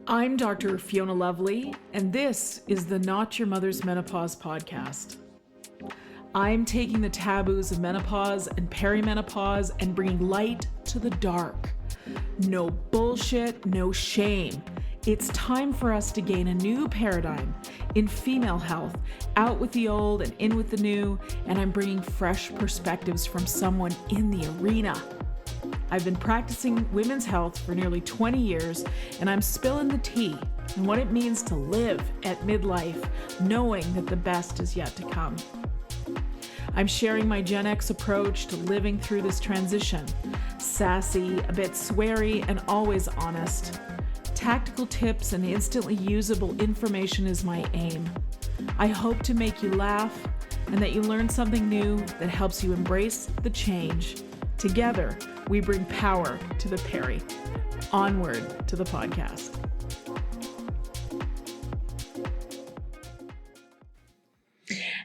I'm Dr. Fiona Lovely, and this is the Not Your Mother's Menopause podcast. I'm taking the taboos of menopause and perimenopause and bringing light to the dark. No bullshit, no shame. It's time for us to gain a new paradigm in female health, out with the old and in with the new, and I'm bringing fresh perspectives from someone in the arena. I've been practicing women's health for nearly 20 years, and I'm spilling the tea on what it means to live at midlife, knowing that the best is yet to come. I'm sharing my Gen X approach to living through this transition. Sassy, a bit sweary, and always honest. Tactical tips and instantly usable information is my aim. I hope to make you laugh and that you learn something new that helps you embrace the change. Together, we bring power to the peri. Onward to the podcast.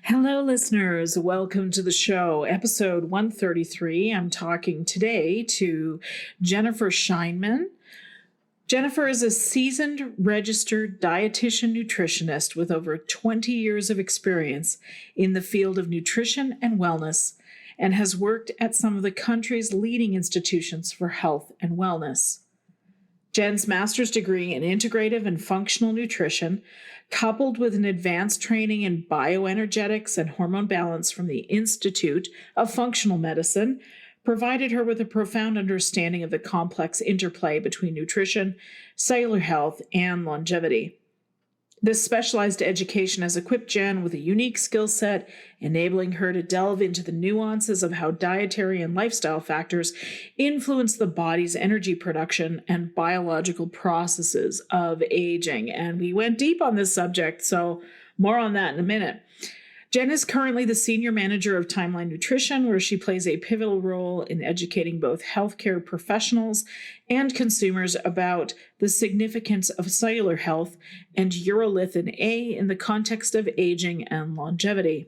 Hello, listeners. Welcome to the show, episode 133. I'm talking today to Jennifer Scheinman. Jennifer is a seasoned registered dietitian nutritionist with over 20 years of experience in the field of nutrition and wellness, and has worked at some of the country's leading institutions for health and wellness. Jen's master's degree in integrative and functional nutrition, coupled with an advanced training in bioenergetics and hormone balance from the Institute of Functional Medicine, provided her with a profound understanding of the complex interplay between nutrition, cellular health, and longevity. This specialized education has equipped Jen with a unique skill set, enabling her to delve into the nuances of how dietary and lifestyle factors influence the body's energy production and biological processes of aging. And we went deep on this subject, so more on that in a minute. Jen is currently the senior manager of Timeline Nutrition, where she plays a pivotal role in educating both healthcare professionals and consumers about the significance of cellular health and urolithin A in the context of aging and longevity.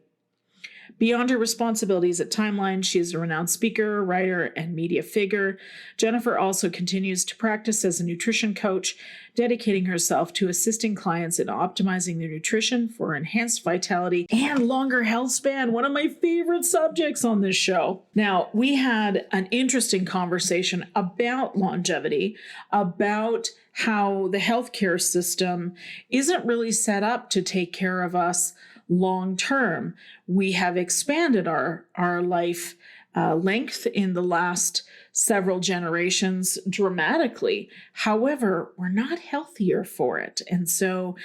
Beyond her responsibilities at Timeline, she is a renowned speaker, writer, and media figure. Jennifer also continues to practice as a nutrition coach, dedicating herself to assisting clients in optimizing their nutrition for enhanced vitality and longer health span, one of my favorite subjects on this show. Now, we had an interesting conversation about longevity, about how the healthcare system isn't really set up to take care of us long term. We have expanded our life length in the last several generations dramatically. However, we're not healthier for it. And so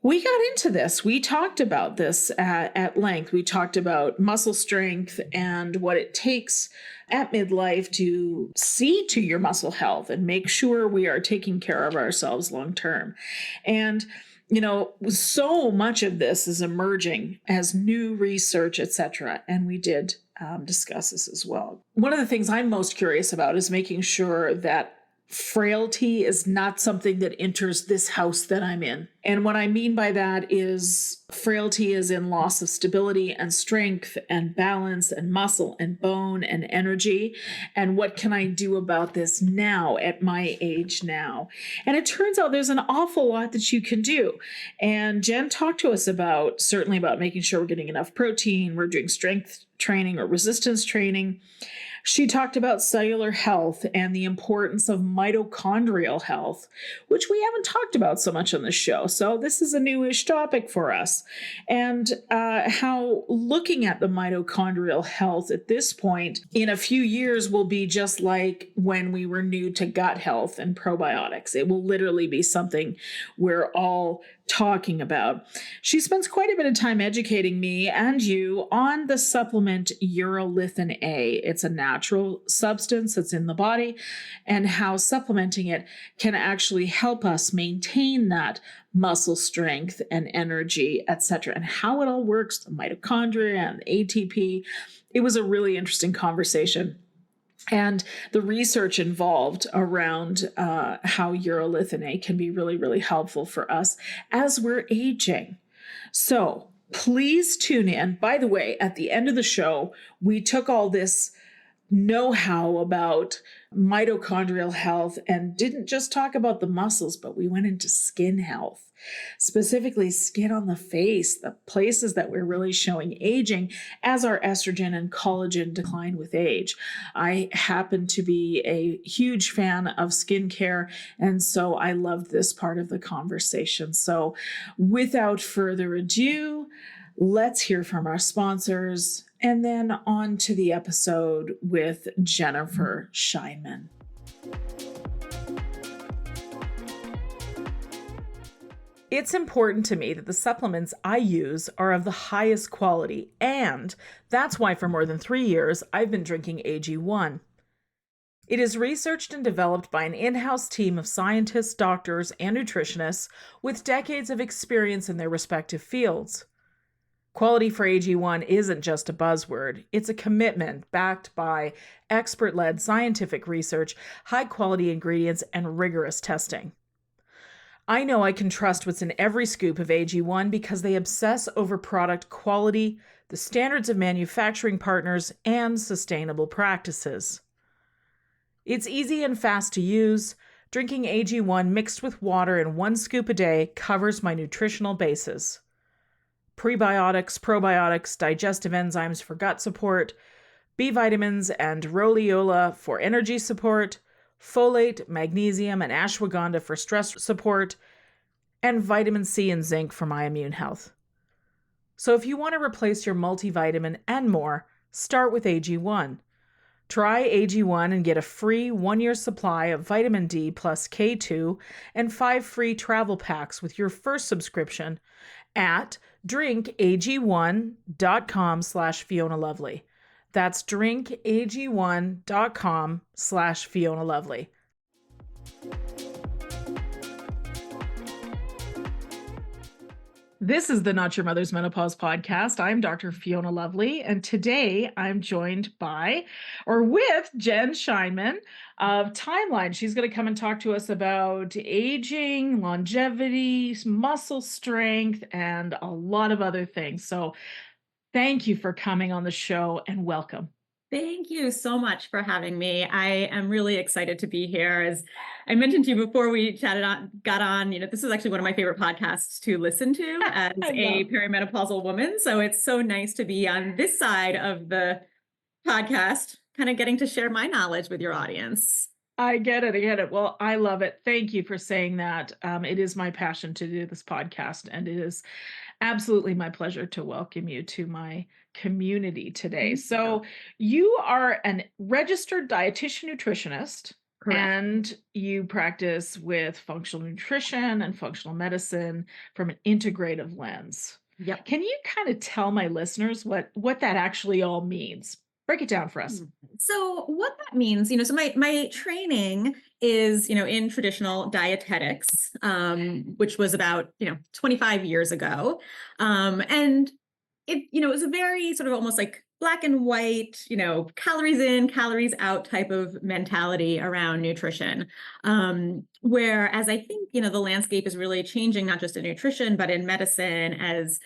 we got into this. We talked about this at length. We talked about muscle strength and what it takes at midlife to see to your muscle health and make sure we are taking care of ourselves long term. And you know, so much of this is emerging as new research, etc., and we did discuss this as well. One of the things I'm most curious about is making sure that frailty is not something that enters this house that I'm in. And what I mean by that is frailty is in loss of stability and strength and balance and muscle and bone and energy. And what can I do about this now at my age now? And it turns out there's an awful lot that you can do. And Jen talked to us certainly about making sure we're getting enough protein, we're doing strength training or resistance training. She talked about cellular health and the importance of mitochondrial health, which we haven't talked about so much on this show. So this is a newish topic for us. And how looking at the mitochondrial health at this point in a few years will be just like when we were new to gut health and probiotics. It will literally be something we're all talking about. She spends quite a bit of time educating me and you on the supplement urolithin A. It's a natural substance that's in the body, and how supplementing it can actually help us maintain that muscle strength and energy, etc., and how it all works, the mitochondria and the ATP. It was a really interesting conversation. And the research involved around how urolithin A can be really, really helpful for us as we're aging. So please tune in. By the way, at the end of the show, we took all this know-how about mitochondrial health and didn't just talk about the muscles, but we went into skin health, specifically skin on the face, the places that we're really showing aging as our estrogen and collagen decline with age. I happen to be a huge fan of skincare, and so I loved this part of the conversation. So without further ado, let's hear from our sponsors and then on to the episode with Jennifer Scheinman. It's important to me that the supplements I use are of the highest quality, and that's why for more than 3 years I've been drinking AG1. It is researched and developed by an in-house team of scientists, doctors, and nutritionists with decades of experience in their respective fields. Quality for AG1 isn't just a buzzword. It's a commitment backed by expert-led scientific research, high-quality ingredients, and rigorous testing. I know I can trust what's in every scoop of AG1 because they obsess over product quality, the standards of manufacturing partners, and sustainable practices. It's easy and fast to use. Drinking AG1 mixed with water in 1 scoop a day covers my nutritional bases. Prebiotics, probiotics, digestive enzymes for gut support, B vitamins and rhodiola for energy support, folate, magnesium, and ashwagandha for stress support, and vitamin C and zinc for my immune health. So if you want to replace your multivitamin and more, start with AG1. Try AG1 and get a free 1-year supply of vitamin D plus K2 and 5 free travel packs with your first subscription at drinkag1.com/Fiona Lovely. That's drinkag1.com/Fiona Lovely. This is the Not Your Mother's Menopause podcast. I'm Dr. Fiona Lovely, and today I'm joined with Jen Scheinman of Timeline. She's going to come and talk to us about aging, longevity, muscle strength, and a lot of other things. So thank you for coming on the show and welcome. Thank you so much for having me. I am really excited to be here. As I mentioned to you before we got on, this is actually one of my favorite podcasts to listen to as a perimenopausal woman. So it's so nice to be on this side of the podcast, kind of getting to share my knowledge with your audience. I get it. Well, I love it. Thank you for saying that. It is my passion to do this podcast, and it is absolutely my pleasure to welcome you to my community today. So you are a registered dietitian nutritionist. Correct. And you practice with functional nutrition and functional medicine from an integrative lens. Yep. Can you kind of tell my listeners what that actually all means? Break it down for us. So what that means, so my training is, in traditional dietetics, which was about, 25 years ago. And it, it was a very sort of almost like black and white, calories in, calories out type of mentality around nutrition. Whereas I think, the landscape is really changing, not just in nutrition, but in medicine, as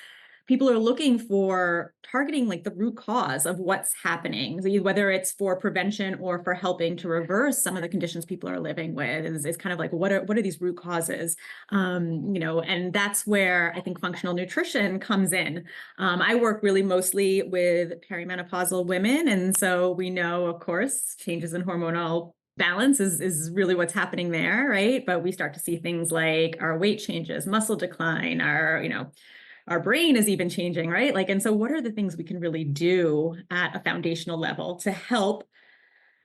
people are looking for targeting like the root cause of what's happening, whether it's for prevention or for helping to reverse some of the conditions people are living with, is kind of like, what are these root causes? And that's where I think functional nutrition comes in. I work really mostly with perimenopausal women. And so we know, of course, changes in hormonal balance is really what's happening there, right? But we start to see things like our weight changes, muscle decline, our brain is even changing, right? And so what are the things we can really do at a foundational level to help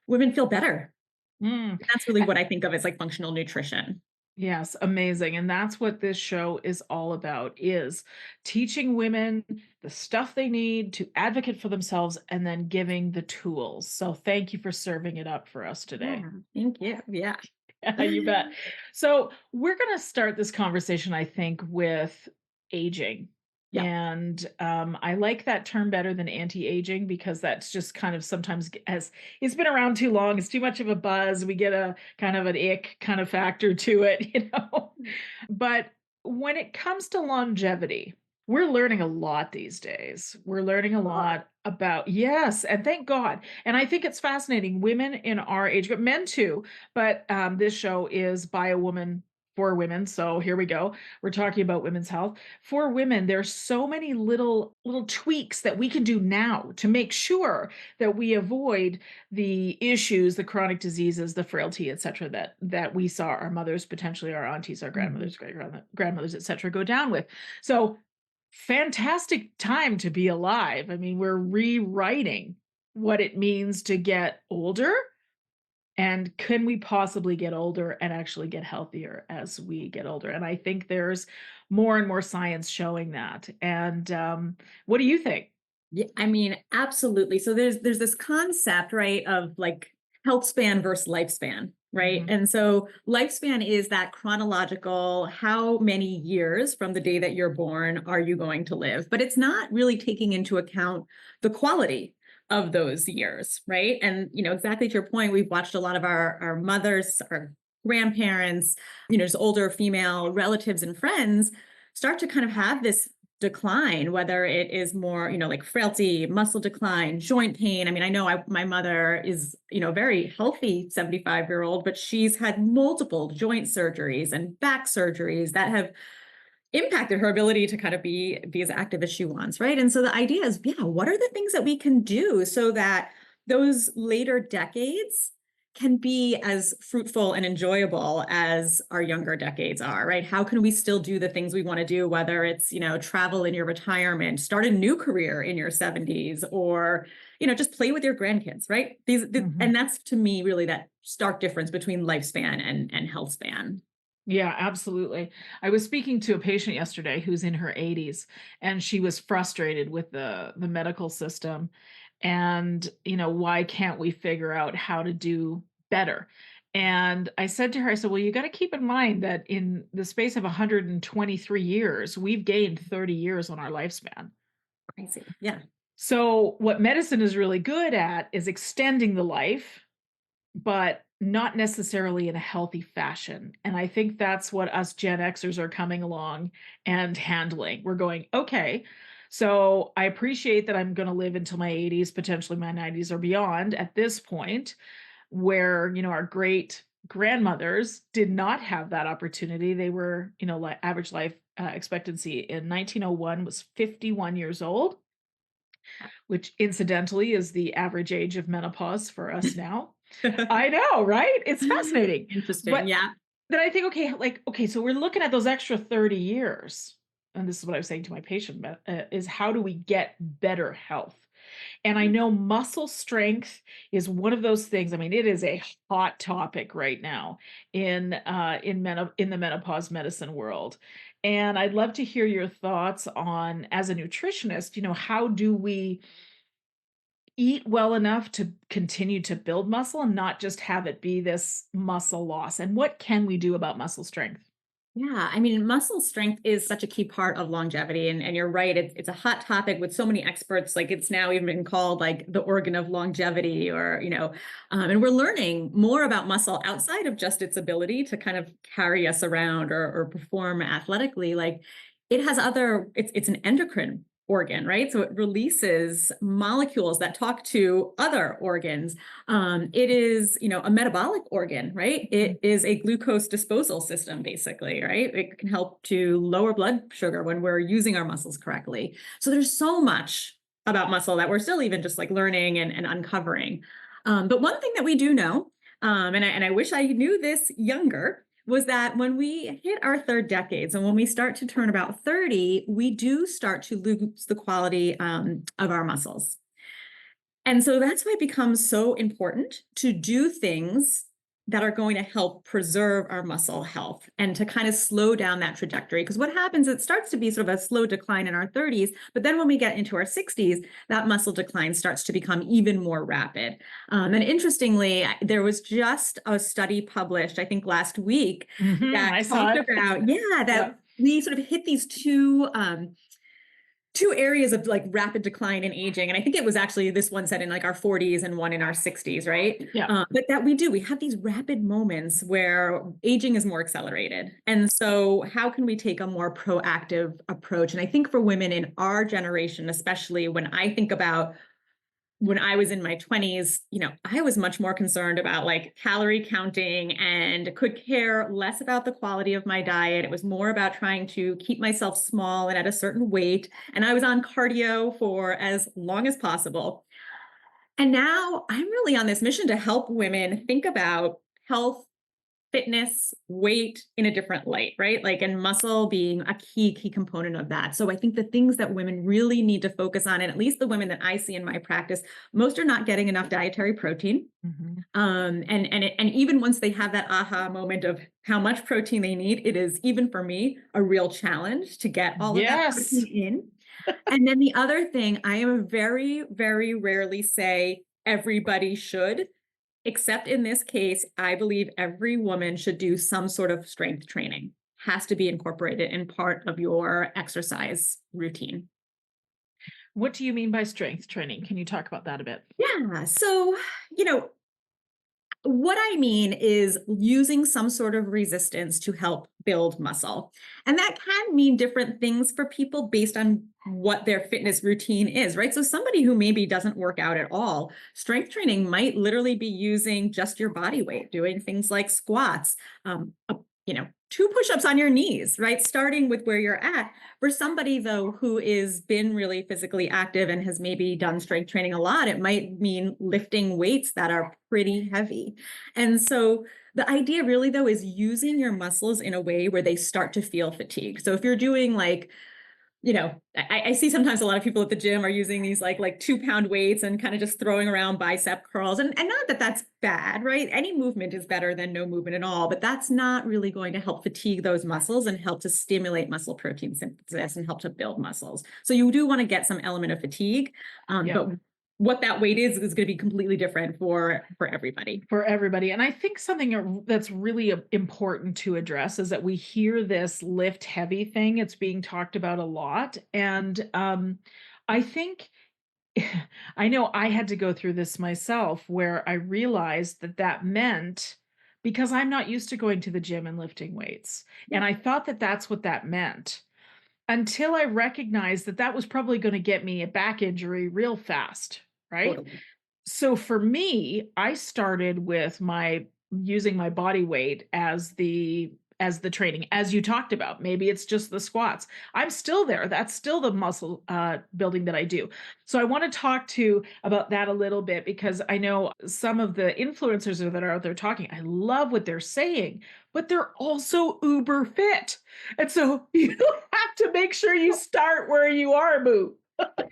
women feel better? That's really what I think of as like functional nutrition. Yes, amazing. And that's what this show is all about, is teaching women the stuff they need to advocate for themselves and then giving the tools. So thank you for serving it up for us today. Yeah, thank you. Yeah. Yeah, you bet. So we're going to start this conversation, I think, with aging. Yeah. And I like that term better than anti-aging, because that's just kind of sometimes, as it's been around too long, it's too much of a buzz. We get a kind of an ick kind of factor to it, But when it comes to longevity, We're learning a lot these days. We're learning a Lot. lot about, yes, and thank God. And I think it's fascinating. Women in our age group, men too, but this show is by a woman for women. So here we go. We're talking about women's health. For women, there's so many little tweaks that we can do now to make sure that we avoid the issues, the chronic diseases, the frailty, et cetera, that we saw our mothers, potentially our aunties, our Mhm. grandmothers, great grandmothers, et cetera, go down with. So fantastic time to be alive. I mean, we're rewriting what it means to get older, and can we possibly get older and actually get healthier as we get older? And I think there's more and more science showing that. And what do you think? Yeah, I mean, absolutely. So there's this concept, right, of like health span versus lifespan, right? Mhm. And so lifespan is that chronological, how many years from the day that you're born are you going to live? But it's not really taking into account the quality of those years, right? And exactly to your point, we've watched a lot of our mothers, our grandparents, just older female relatives and friends start to kind of have this decline, whether it is more, like frailty, muscle decline, joint pain. I mean, I know my mother is, very healthy 75-year-old, but she's had multiple joint surgeries and back surgeries that have impacted her ability to kind of be as active as she wants, right? And so the idea is, yeah, what are the things that we can do so that those later decades can be as fruitful and enjoyable as our younger decades are, right? How can we still do the things we want to do, whether it's, travel in your retirement, start a new career in your 70s, or, just play with your grandkids, right? Mhm. And that's to me really that stark difference between lifespan and health span. Yeah, absolutely. I was speaking to a patient yesterday who's in her 80s, and she was frustrated with the medical system, and why can't we figure out how to do better? And I said to her, I said, well, you got to keep in mind that in the space of 123 years, we've gained 30 years on our lifespan. Crazy. Yeah. So what medicine is really good at is extending the life, but not necessarily in a healthy fashion. And I think that's what us Gen Xers are coming along and handling. We're going, okay, so I appreciate that I'm going to live until my 80s, potentially my 90s or beyond at this point, where, our great grandmothers did not have that opportunity. They were, average life expectancy in 1901 was 51 years old, which incidentally is the average age of menopause for us now. I know, right? It's fascinating. Interesting. But Yeah. then I think, okay, okay, so we're looking at those extra 30 years. And this is what I was saying to my patient, is how do we get better health? And I know muscle strength is one of those things. I mean, it is a hot topic right now in the menopause medicine world. And I'd love to hear your thoughts on, as a nutritionist, how do we eat well enough to continue to build muscle and not just have it be this muscle loss? And what can we do about muscle strength? Yeah, I mean, muscle strength is such a key part of longevity. And you're right, it's a hot topic with so many experts. Like it's now even been called like the organ of longevity, or, and we're learning more about muscle outside of just its ability to kind of carry us around or perform athletically. Like it has it's an endocrine organ, right? So it releases molecules that talk to other organs. It is, a metabolic organ, right? It is a glucose disposal system, basically, right? It can help to lower blood sugar when we're using our muscles correctly. So there's so much about muscle that we're still even just like learning and uncovering. But one thing that we do know, and I wish I knew this younger, was that when we hit our third decades and when we start to turn about 30, we do start to lose the quality of our muscles. And so that's why it becomes so important to do things that are going to help preserve our muscle health and to kind of slow down that trajectory. Because what happens, it starts to be sort of a slow decline in our 30s, but then when we get into our 60s, that muscle decline starts to become even more rapid. And interestingly, there was just a study published, I think last week, Mhm, that I saw talked it. about, yeah, Yeah. that we sort of hit these two areas of like rapid decline in aging. And I think it was actually this one said in like our 40s and one in our 60s, right? Yeah. But that we have these rapid moments where aging is more accelerated. And so how can we take a more proactive approach? And I think for women in our generation, especially when I think about when I was in my 20s, I was much more concerned about like calorie counting and could care less about the quality of my diet. It was more about trying to keep myself small and at a certain weight. And I was on cardio for as long as possible. And now I'm really on this mission to help women think about health, fitness, weight in a different light, right? Like, and muscle being a key component of that. So I think the things that women really need to focus on, and at least the women that I see in my practice, most are not getting enough dietary protein. Mm-hmm. And even once they have that aha moment of how much protein they need, it is, even for me, a real challenge to get all of that Yes. protein in. And then the other thing, I am very, very rarely say everybody should. Except in this case, I believe every woman should do some sort of strength training, has to be incorporated in part of your exercise routine. What do you mean by strength training? Can you talk about that a bit? Yeah. So, you know, what I mean is using some sort of resistance to help build muscle. And that can mean different things for people based on what their fitness routine is, right? So somebody who maybe doesn't work out at all, strength training might literally be using just your body weight, doing things like squats, a, 2 push-ups on your knees, right? Starting with where you're at. For somebody though, who is been really physically active and has maybe done strength training a lot, it might mean lifting weights that are pretty heavy. And so the idea really though is using your muscles in a way where they start to feel fatigue. So if you're doing like, I see sometimes a lot of people at the gym are using these like 2-pound weights and kind of just throwing around bicep curls. And not that that's bad, right? Any movement is better than no movement at all, but that's not really going to help fatigue those muscles and help to stimulate muscle protein synthesis and help to build muscles. So you do want to get some element of fatigue, but what that weight is going to be completely different for everybody. For everybody. And I think something that's really important to address is that we hear this lift heavy thing. It's being talked about a lot. And I think, I know I had to go through this myself where I realized that meant, because I'm not used to going to the gym and lifting weights. And I thought that that's what that meant until I recognized that was probably going to get me a back injury real fast. Right. Totally. So for me, I started with using my body weight as the training, as you talked about. Maybe it's just the squats. I'm still there. That's still the muscle building that I do. So I want to talk about that a little bit, because I know some of the influencers that are out there talking, I love what they're saying, but they're also uber fit. And so you have to make sure you start where you are, boo.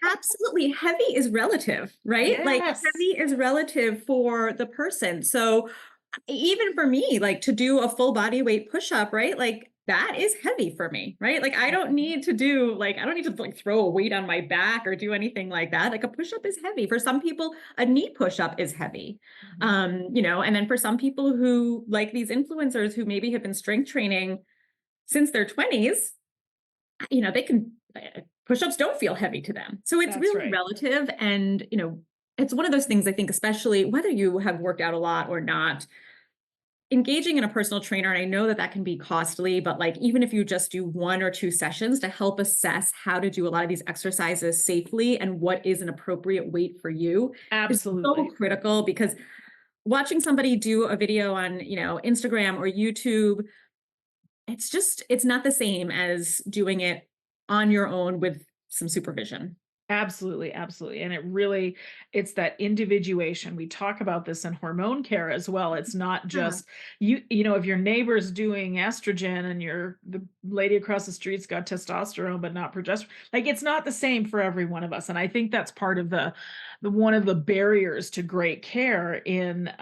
Absolutely. Heavy is relative, right? Like Yes. heavy is relative for the person. So even for me, like to do a full body weight push-up, right? Like that is heavy for me, right? Like I don't need to like throw a weight on my back or do anything like that. Like a push-up is heavy. For some people, a knee push-up is heavy. And then for some people who like these influencers who maybe have been strength training since their 20s, they can push-ups don't feel heavy to them. So it's really relative. And, it's one of those things, I think, especially whether you have worked out a lot or not, engaging in a personal trainer. And I know that can be costly, but like, even if you just do 1 or 2 sessions to help assess how to do a lot of these exercises safely and what is an appropriate weight for you. Absolutely. Is so critical, because watching somebody do a video on, Instagram or YouTube, it's not the same as doing it on your own with some supervision. Absolutely, absolutely. And it's that individuation. We talk about this in hormone care as well. It's not just if your neighbor's doing estrogen and the lady across the street's got testosterone but not progesterone, like it's not the same for every one of us. And I think that's part of the one of the barriers to great care in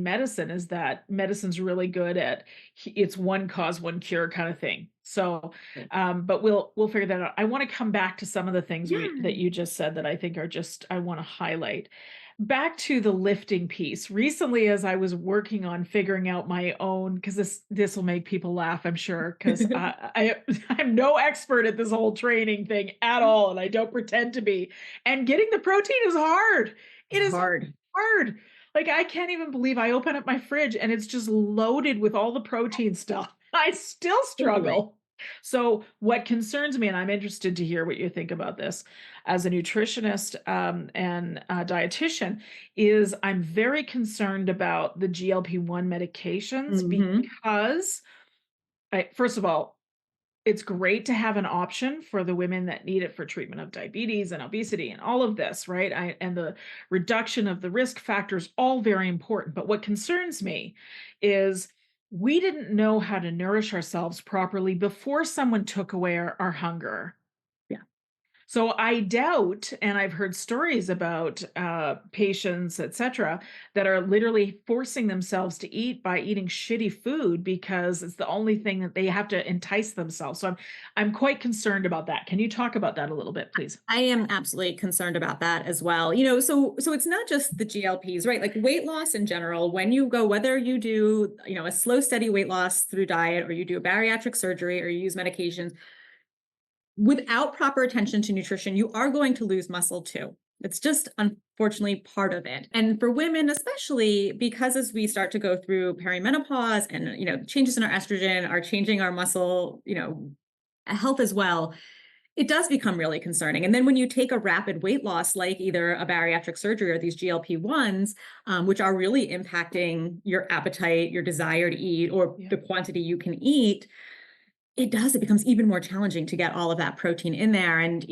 medicine, is that medicine's really good at it's one cause, one cure kind of thing. So, but we'll figure that out. I want to come back to some of the things that you just said that I think are I want to highlight. back to the lifting piece. Recently, as I was working on figuring out my own, because this will make people laugh, I'm sure, because I'm no expert at this whole training thing at all, and I don't pretend to be. And getting the protein is hard. It's It is hard. hard. Like I can't even believe I open up my fridge and it's just loaded with all the protein stuff. I still Totally. struggle. So, what concerns me, and I'm interested to hear what you think about this as a nutritionist and a dietitian, is I'm very concerned about the GLP-1 medications Hmm. because, first of all, it's great to have an option for the women that need it for treatment of diabetes and obesity and all of this, right? And the reduction of the risk factors, all very important. But what concerns me is we didn't know how to nourish ourselves properly before someone took away our hunger. Yeah. So I doubt, and I've heard stories about patients, etc., that are literally forcing themselves to eat by eating shitty food because it's the only thing that they have to entice themselves. So I'm quite concerned about that. Can you talk about that a little bit, please? I am absolutely concerned about that as well. So it's not just the GLPs, right? Like weight loss in general, when you go, whether you do, a slow, steady weight loss through diet, or you do a bariatric surgery, or you use medications, without proper attention to nutrition, you are going to lose muscle too. It's just unfortunately part of it. And for women, especially because as we start to go through perimenopause and, changes in our estrogen are changing our muscle, health as well, it does become really concerning. And then when you take a rapid weight loss, like either a bariatric surgery or these GLP-1s, which are really impacting your appetite, your desire to eat, or Yeah. the quantity you can eat, it becomes even more challenging to get all of that protein in there. And,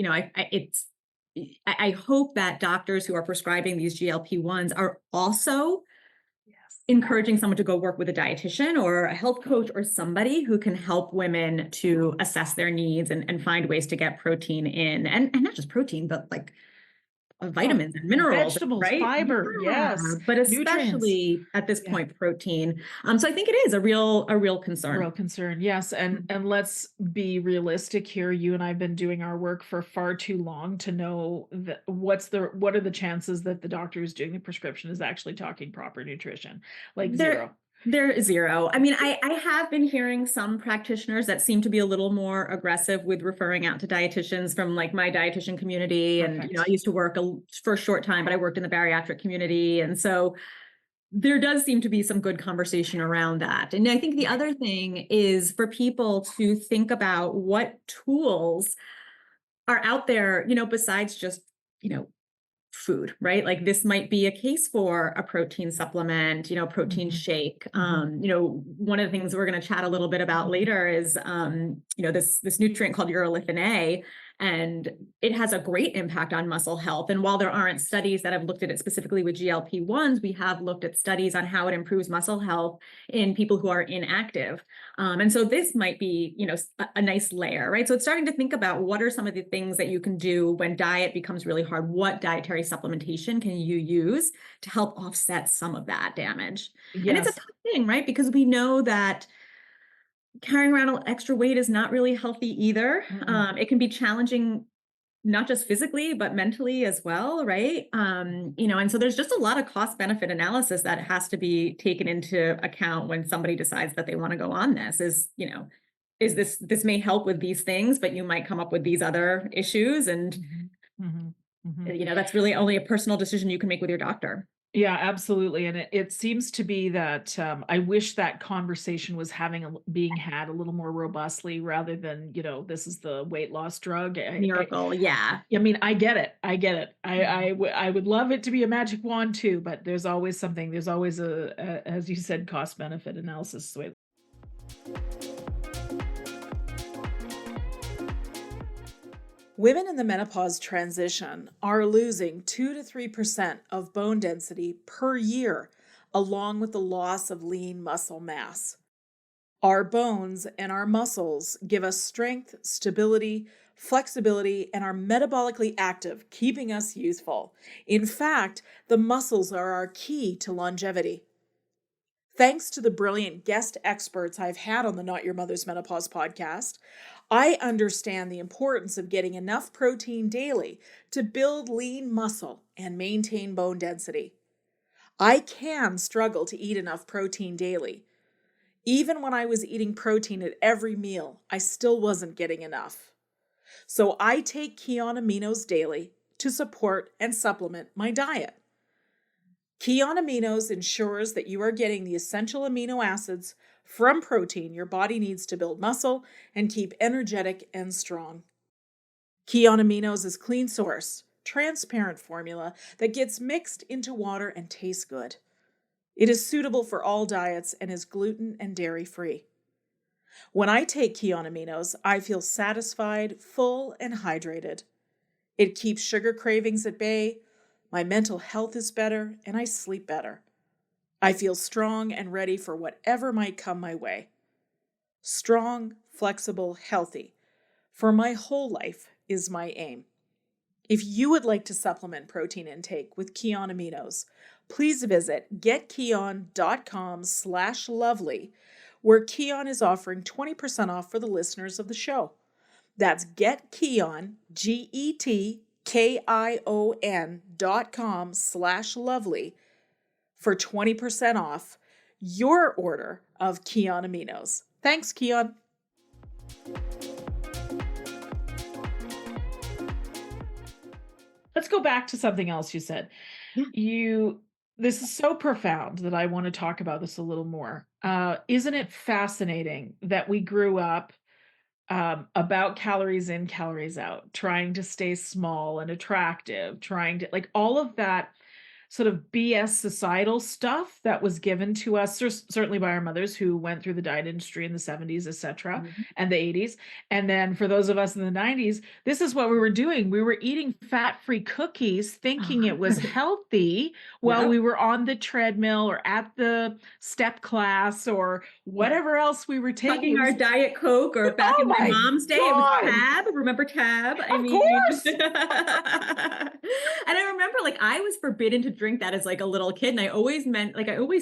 I hope that doctors who are prescribing these GLP-1s are also Yes. encouraging someone to go work with a dietitian or a health coach or somebody who can help women to assess their needs and find ways to get protein in, and not just protein, but like Oh, vitamins and minerals, vegetables, right? fiber, Yeah, yes, but nutrients. especially at this Yeah. point, protein. So I think it is a real Real concern. concern, yes, and let's be realistic here. You and I've been doing our work for far too long to know that what are the chances that the doctor who's doing the prescription is actually talking proper nutrition? Like There, zero. there is zero. I mean, I have been hearing some practitioners that seem to be a little more aggressive with referring out to dietitians from like my dietitian community. And, I Perfect. used to work for a short time, but I worked in the bariatric community. And so there does seem to be some good conversation around that. And I think the Right. other thing is for people to think about what tools are out there, besides just, you know, food, right? Like this might be a case for a protein supplement, protein Mhm, shake. mhm, One of the things we're going to chat a little bit about later is, this nutrient called urolithin A, and it has a great impact on muscle health. And while there aren't studies that have looked at it specifically with GLP-1s, we have looked at studies on how it improves muscle health in people who are inactive. And so this might be, a nice layer, right? So it's starting to think about what are some of the things that you can do when diet becomes really hard. What dietary supplementation can you use to help offset some of that damage? And it's a yes. tough thing, right? Because we know that carrying around extra weight is not really healthy either. Mm-mm. It can be challenging not just physically, but mentally as well, right? And so there's just a lot of cost benefit analysis that has to be taken into account when somebody decides that they want to go on this is this may help with these things, but you might come up with these other issues. And, Mhm, mhm, mhm. that's really only a personal decision you can make with your doctor. Yeah, absolutely, and it seems to be that, I wish that conversation was being had a little more robustly rather than, this is the weight loss drug. Miracle. Yeah. I mean, I get it, I get it. I would love it to be a magic wand too, but there's always as you said, cost benefit analysis. The way women in the menopause transition are losing 2 to 3% of bone density per year, along with the loss of lean muscle mass. Our bones and our muscles give us strength, stability, flexibility, and are metabolically active, keeping us youthful. In fact, the muscles are our key to longevity. Thanks to the brilliant guest experts I've had on the Not Your Mother's Menopause podcast, I understand the importance of getting enough protein daily to build lean muscle and maintain bone density. I can struggle to eat enough protein daily. Even when I was eating protein at every meal, I still wasn't getting enough. So I take Kion Aminos daily to support and supplement my diet. Kion Aminos ensures that you are getting the essential amino acids from protein your body needs to build muscle and keep energetic and strong. Kion Aminos is clean source, transparent formula that gets mixed into water and tastes good. It is suitable for all diets and is gluten and dairy free. When I take Kion Aminos, I feel satisfied, full, and hydrated. It keeps sugar cravings at bay, my mental health is better, and I sleep better. I feel strong and ready for whatever might come my way. Strong, flexible, healthy. For my whole life is my aim. If you would like to supplement protein intake with Kion Aminos, please visit getkion.com/lovely, where Kion is offering 20% off for the listeners of the show. That's getkion, GETKION.com/lovely for 20% off your order of Kion Aminos. Thanks, Kion. Let's go back to something else you said. This is so profound that I want to talk about this a little more. Isn't it fascinating that we grew up about calories in, calories out, trying to stay small and attractive, trying to like all of that sort of BS societal stuff that was given to us, certainly by our mothers who went through the diet industry in the 70s, etc., and the 80s. And then for those of us in the 90s, this is what we were doing. We were eating fat-free cookies, thinking it was healthy while we were on the treadmill or at the step class or whatever else we were taking. Our Diet Coke, or back in my mom's day, it was Tab. Remember Tab? Of course. And I remember like I was forbidden to drink that as like a little kid. And I always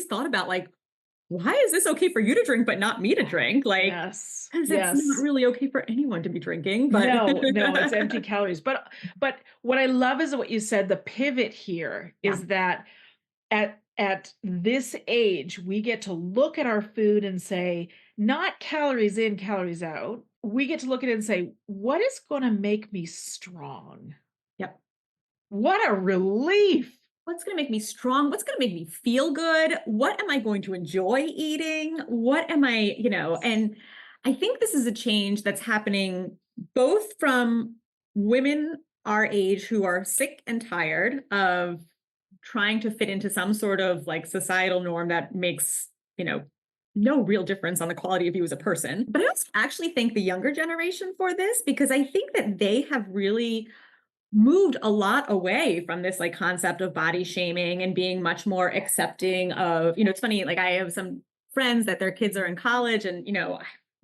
thought about like, why is this okay for you to drink, but not me to drink? Like, yes, because it's not really okay for anyone to be drinking. But no, it's empty calories. But what I love is what you said. The pivot here is that at this age, we get to look at our food and say, not calories in, calories out. We get to look at it and say, what is going to make me strong? Yep. What a relief. What's going to make me strong? What's going to make me feel good? What am I going to enjoy eating? What am I, and I think this is a change that's happening both from women our age who are sick and tired of trying to fit into some sort of like societal norm that makes, no real difference on the quality of you as a person. But I also actually thank the younger generation for this, because I think that they have really moved a lot away from this like concept of body shaming and being much more accepting of, it's funny, like I have some friends that their kids are in college and,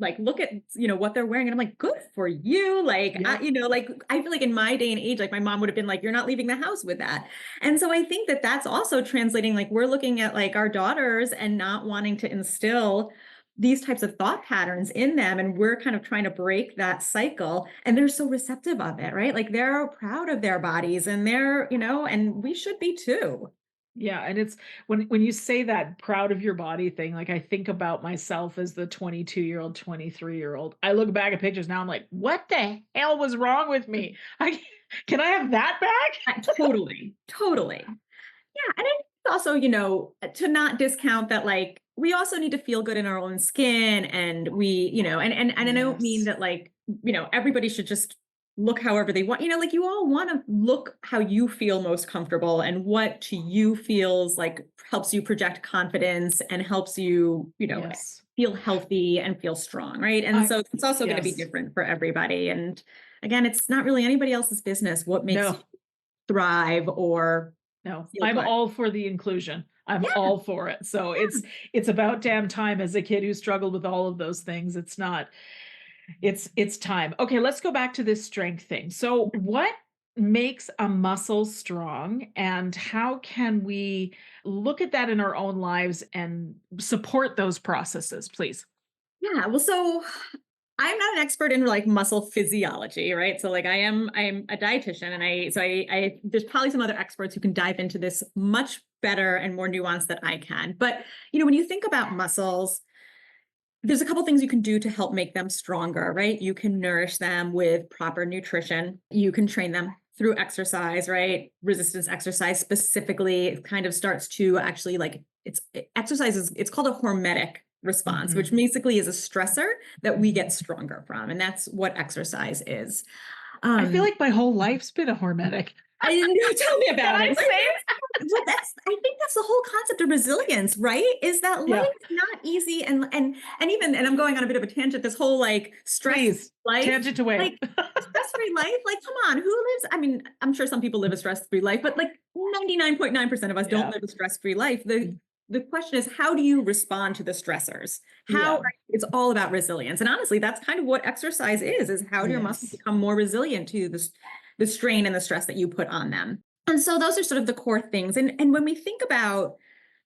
like look at, what they're wearing. And I'm like, good for you. Like, I feel like in my day and age, like my mom would have been like, you're not leaving the house with that. And so I think that that's also translating, like we're looking at like our daughters and not wanting to instill these types of thought patterns in them. And we're kind of trying to break that cycle, and they're so receptive of it, right? Like they're proud of their bodies and they're, and we should be too. Yeah. And it's when you say that proud of your body thing, like I think about myself as the 22-year-old, 23-year-old. I look back at pictures now, I'm like, what the hell was wrong with me? Can I have that back? Totally. Yeah. And it's also, to not discount that, like, we also need to feel good in our own skin. And we, and I don't mean that like, everybody should just look however they want, like you all want to look how you feel most comfortable and what to you feels like helps you project confidence and helps you, feel healthy and feel strong. Right. And so it's also going to be different for everybody. And again, it's not really anybody else's business what makes you thrive or I'm all for the inclusion. I'm all for it. So it's about damn time as a kid who struggled with all of those things. It's time. Okay, let's go back to this strength thing. So makes a muscle strong, and how can we look at that in our own lives and support those processes, please? Yeah, well, so I'm not an expert in like muscle physiology, right? So like I'm a dietitian, and I there's probably some other experts who can dive into this much better and more nuanced than I can. But when you think about muscles, there's a couple things you can do to help make them stronger, right? You can nourish them with proper nutrition. You can train them through exercise, right? Resistance exercise specifically, it kind of starts to actually like exercise it's called a hormetic response, which Mhm. basically is a stressor that we get stronger from. And that's what exercise is. I feel Um, like my whole life's been a hormetic. I didn't know, tell me Can about I it. say? But I think that's the whole concept of resilience, right? Is that life Yeah, is not easy, and I'm going on a bit of a tangent, this whole like stress please, life, tangent away. like stress-free life, like come on, who lives? I mean, I'm sure some people live a stress-free life, but like 99.9% of us don't Yeah, live a stress-free life. The question is, how do you respond to the stressors? yeah, It's all about resilience. And honestly, that's kind of what exercise is how do your muscles yes. become more resilient to the strain and the stress that you put on them? And so those are sort of the core things. And when we think about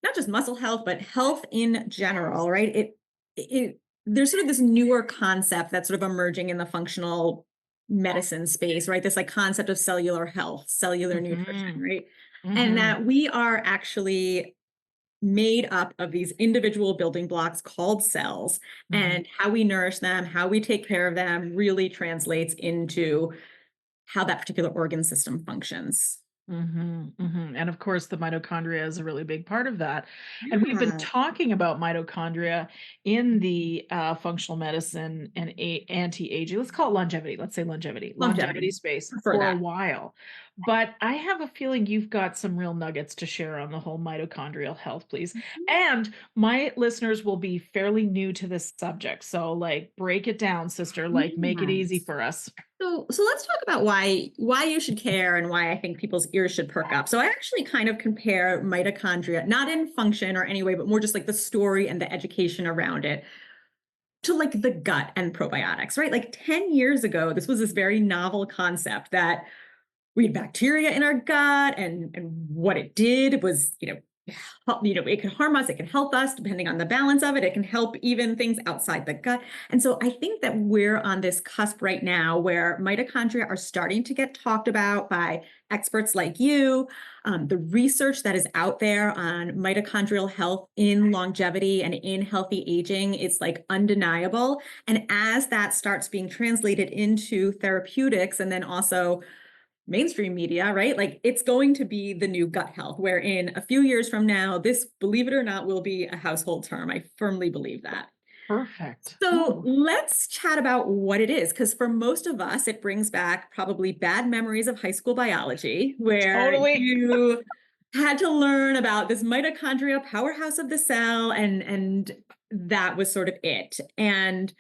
not just muscle health, but health in general, right? There's sort of this newer concept that's sort of emerging in the functional medicine space, right? This like concept of cellular health, cellular nutrition, Mhm, right? And mhm, that we are actually made up of these individual building blocks called cells, mhm. and how we nourish them, how we take care of them really translates into how that particular organ system functions. Mhm, mhm, and of course, the mitochondria is a really big part of that, and we've been Yeah. talking about mitochondria in the, functional medicine and anti-aging, let's call it longevity, let's say longevity Longevity. space Prefer for a that. while, but I have a feeling you've got some real nuggets to share on the whole mitochondrial health, please, and my listeners will be fairly new to this subject, so, like, break it down, sister, like, make it easy Yes. for us. So let's talk about why you should care and why I think people's ears should perk up. So I actually kind of compare mitochondria, not in function or any way, but more just like the story and the education around it, to like the gut and probiotics, right? Like 10 years ago, this was this very novel concept that we had bacteria in our gut, and what it did was, it can harm us, it can help us depending on the balance of it. It can help even things outside the gut. And so I think that we're on this cusp right now where mitochondria are starting to get talked about by experts like you. The research that is out there on mitochondrial health in longevity and in healthy aging, it's like undeniable. And as that starts being translated into therapeutics and then also mainstream media, right? Like it's going to be the new gut health, where in a few years from now, this, believe it or not, will be a household term. I firmly believe that. Perfect. So Ooh, let's chat about what it is, because for most of us, it brings back probably bad memories of high school biology, where totally. you had to learn about this mitochondria powerhouse of the cell, and that was sort of it. And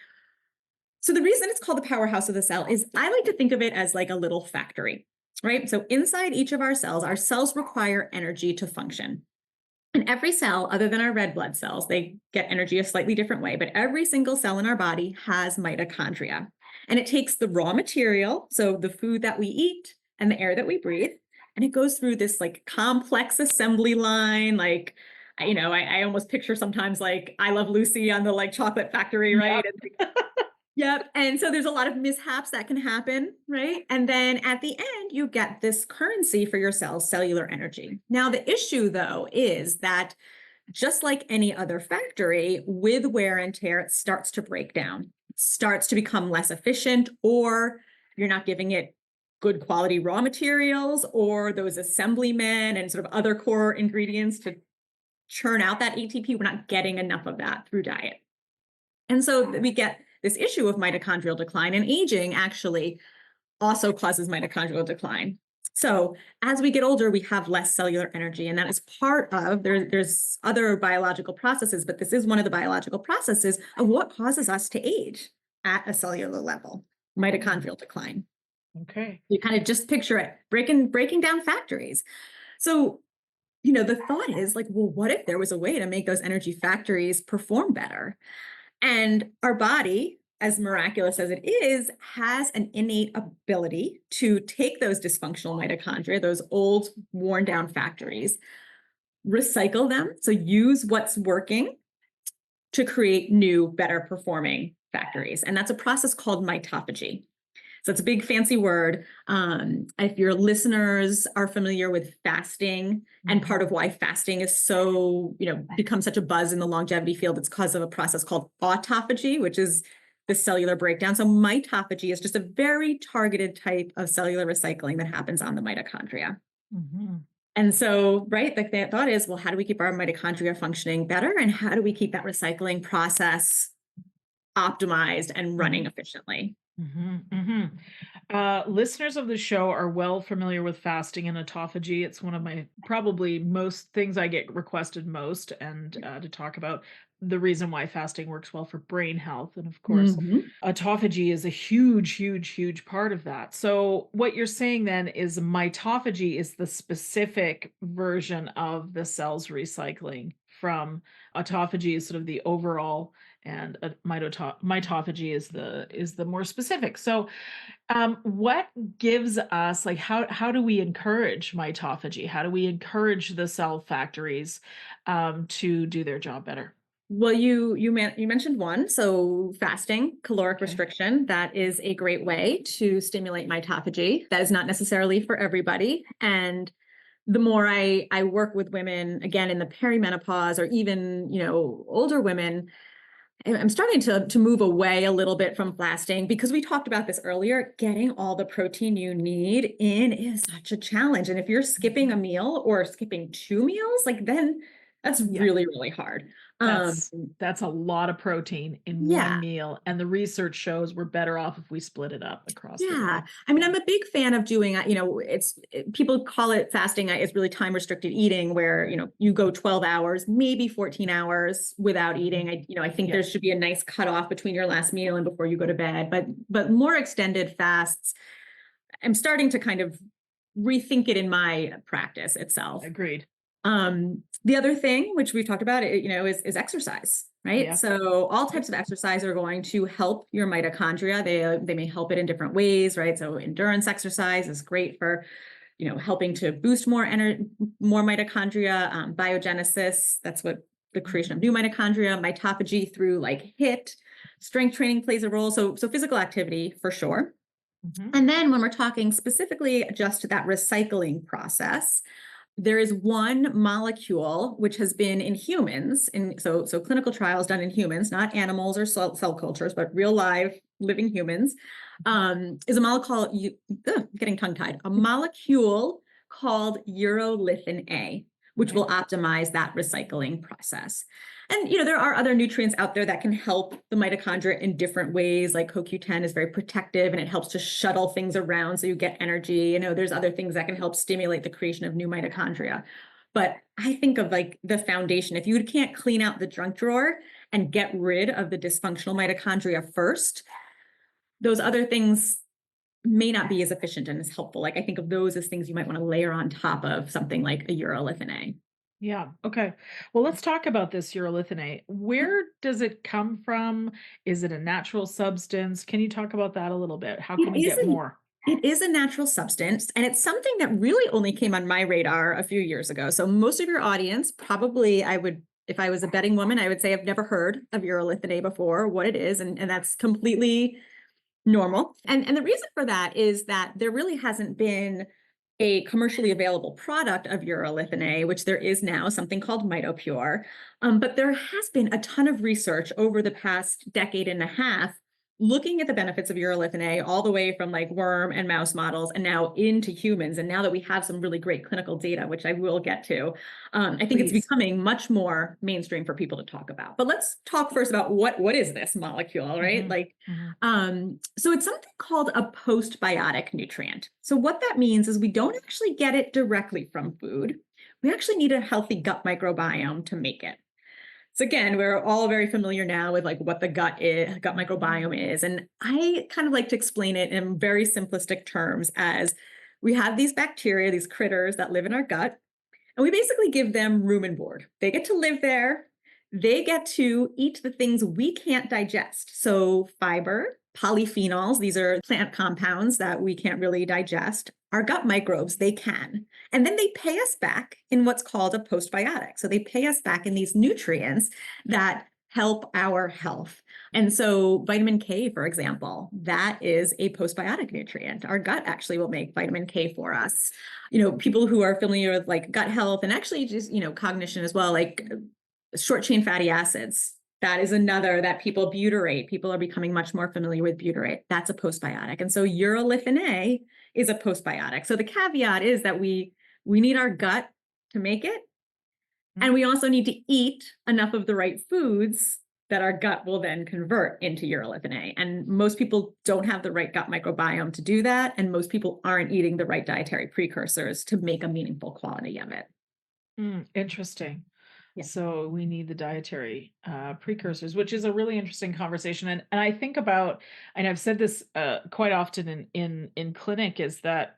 so the reason it's called the powerhouse of the cell is I like to think of it as like a little factory, right? So inside each of our cells require energy to function. And every cell, other than our red blood cells, they get energy a slightly different way, but every single cell in our body has mitochondria. And it takes the raw material, so the food that we eat and the air that we breathe, and it goes through this like complex assembly line, like, I almost picture sometimes like I Love Lucy on the like chocolate factory, right? Yep. Yep. And so there's a lot of mishaps that can happen, right? And then at the end, you get this currency for your cells, cellular energy. Now, the issue, though, is that just like any other factory, with wear and tear, it starts to break down, it starts to become less efficient, or you're not giving it good quality raw materials or those assemblymen and sort of other core ingredients to churn out that ATP. We're not getting enough of that through diet. And so we get this issue of mitochondrial decline, and aging actually also causes mitochondrial decline. So as we get older, we have less cellular energy, and that is part of there's other biological processes, but this is one of the biological processes of what causes us to age at a cellular level, Mm, mitochondrial decline. okay. You kind of just picture it breaking down factories. So, the thought is like, well, what if there was a way to make those energy factories perform better? And our body, as miraculous as it is, has an innate ability to take those dysfunctional mitochondria, those old worn down factories, recycle them. So use what's working to create new, better performing factories. And that's a process called mitophagy. So it's a big fancy word. If your listeners are familiar with fasting, and part of why fasting is so, become such a buzz in the longevity field, it's because of a process called autophagy, which is the cellular breakdown. So mitophagy is just a very targeted type of cellular recycling that happens on the mitochondria. Mm-hmm. And so, right, the thought is, well, how do we keep our mitochondria functioning better? And how do we keep that recycling process optimized and running efficiently? Mm-hmm, mm-hmm. Listeners of the show are well familiar with fasting and autophagy. It's one of my probably most things I get requested most, and to talk about the reason why fasting works well for brain health. And of course, autophagy is a huge, huge, huge part of that. So, what you're saying then is mitophagy is the specific version of the cells recycling from autophagy is sort of the overall, and mitophagy is the more specific. So what gives us, like, how do we encourage mitophagy? How do we encourage the cell factories to do their job better? Well, you mentioned one, so fasting, caloric restriction, that is a great way to stimulate mitophagy. That is not necessarily for everybody. And the more I work with women, again, in the peri-menopause or even, older women, I'm starting to move away a little bit from fasting because we talked about this earlier. Getting all the protein you need in is such a challenge. And if you're skipping a meal or skipping 2 meals, like then that's really, really hard. That's a lot of protein in one Yeah. meal, and the research shows we're better off if we split it up across the Yeah. day. I mean, I'm a big fan of doing, people call it fasting. It's really time restricted eating where, you go 12 hours, maybe 14 hours without eating. I think there should be a nice cutoff between your last meal and before you go to bed, but more extended fasts, I'm starting to kind of rethink it in my practice itself. Agreed. The other thing, which we've talked about, is exercise, right? Yeah. So all types of exercise are going to help your mitochondria. They may help it in different ways, right? So endurance exercise is great for, helping to boost more mitochondria, biogenesis. That's what the creation of new mitochondria, mitophagy through like HIIT, strength training plays a role. So physical activity for sure. And then when we're talking specifically just that recycling process, there is one molecule which has been in humans, so clinical trials done in humans, not animals or cell cultures, but real live living humans, is a molecule, getting tongue-tied, a molecule called urolithin A, which will optimize that recycling process. And, there are other nutrients out there that can help the mitochondria in different ways, like CoQ10 is very protective and it helps to shuttle things around so you get energy. There's other things that can help stimulate the creation of new mitochondria. But I think of like the foundation. If you can't clean out the junk drawer and get rid of the dysfunctional mitochondria first, those other things may not be as efficient and as helpful. Like I think of those as things you might want to layer on top of something like a urolithin A. Yeah. Okay. Well, let's talk about this urolithin A. Where does it come from? Is it a natural substance? Can you talk about that a little bit? How can we get more? It is a natural substance, and it's something that really only came on my radar a few years ago. So most of your audience, probably if I was a betting woman, I would say I've never heard of urolithin A before, what it is, and that's completely normal. And the reason for that is that there really hasn't been a commercially available product of urolithin A, which there is now, something called MitoPure. But there has been a ton of research over the past decade and a half looking at the benefits of urolithin A all the way from like worm and mouse models and now into humans. And now that we have some really great clinical data, which I will get to, I think it's becoming much more mainstream for people to talk about. But let's talk first about what is this molecule, right? So it's something called a postbiotic nutrient. So what that means is we don't actually get it directly from food. We actually need a healthy gut microbiome to make it. So again, we're all very familiar now with like what the gut microbiome is. And I kind of like to explain it in very simplistic terms as we have these bacteria, these critters that live in our gut, and we basically give them room and board. They get to live there. they get to eat the things we can't digest. So fiber, polyphenols, these are plant compounds that we can't really digest. Our gut microbes, they can. And then they pay us back in what's called a postbiotic. So they pay us back in these nutrients that help our health. And so vitamin K, for example, that is a postbiotic nutrient. Our gut actually will make vitamin K for us. People who are familiar with like gut health and actually just, cognition as well, like short chain fatty acids. That is another that butyrate. People are becoming much more familiar with butyrate. That's a postbiotic. And so urolithin A is a postbiotic. So the caveat is that we need our gut to make it. And we also need to eat enough of the right foods that our gut will then convert into urolithin A. And most people don't have the right gut microbiome to do that. And most people aren't eating the right dietary precursors to make a meaningful quality of it. Interesting. Yeah. So we need the dietary precursors, which is a really interesting conversation. And I think about, and I've said this quite often in clinic, is that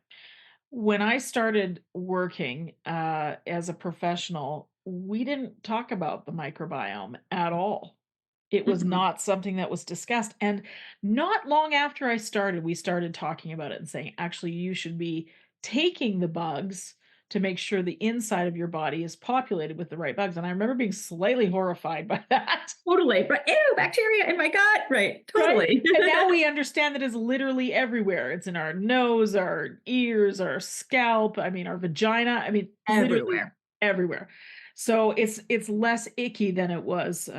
when I started working as a professional, we didn't talk about the microbiome at all. It was not something that was discussed. And not long after I started, we started talking about it and saying, actually, you should be taking the bugs to make sure the inside of your body is populated with the right bugs. And I remember being slightly horrified by that. Totally. Right. Ew, bacteria in my gut. Right. Totally. Right? And now we understand that it's literally everywhere. It's in our nose, our ears, our scalp, I mean, our vagina. I mean, literally Everywhere. everywhere. So it's less icky than it was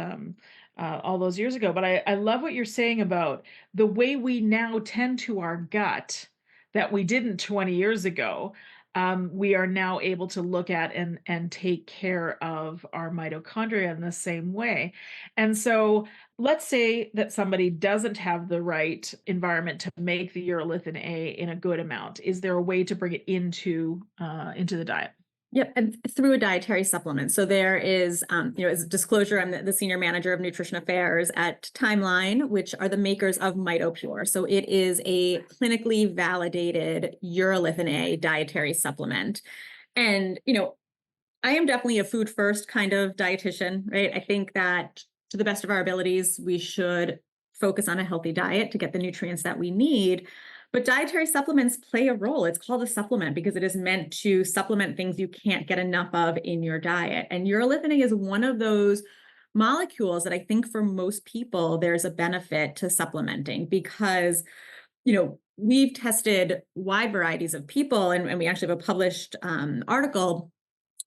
all those years ago. But I love what you're saying about the way we now tend to our gut that we didn't 20 years ago. We are now able to look at and take care of our mitochondria in the same way. And so let's say that somebody doesn't have the right environment to make the urolithin A in a good amount. Is there a way to bring it into the diet? Yep, and through a dietary supplement. So there is, as a disclosure, I'm the senior manager of nutrition affairs at Timeline, which are the makers of MitoPure. So it is a clinically validated urolithin A dietary supplement. And, I am definitely a food first kind of dietitian, right? I think that to the best of our abilities, we should focus on a healthy diet to get the nutrients that we need. But dietary supplements play a role. It's called a supplement because it is meant to supplement things you can't get enough of in your diet. And urolithin A is one of those molecules that I think for most people, there's a benefit to supplementing because, we've tested wide varieties of people and we actually have a published article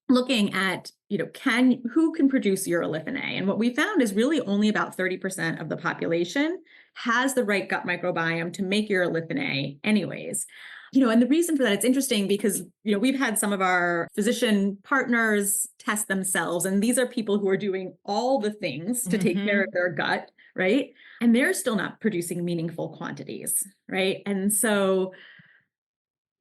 looking at, who can produce urolithin A? And what we found is really only about 30% of the population has the right gut microbiome to make urolithin A anyways. And the reason for that, it's interesting because, we've had some of our physician partners test themselves, and these are people who are doing all the things to take care of their gut, right? And they're still not producing meaningful quantities, right? And so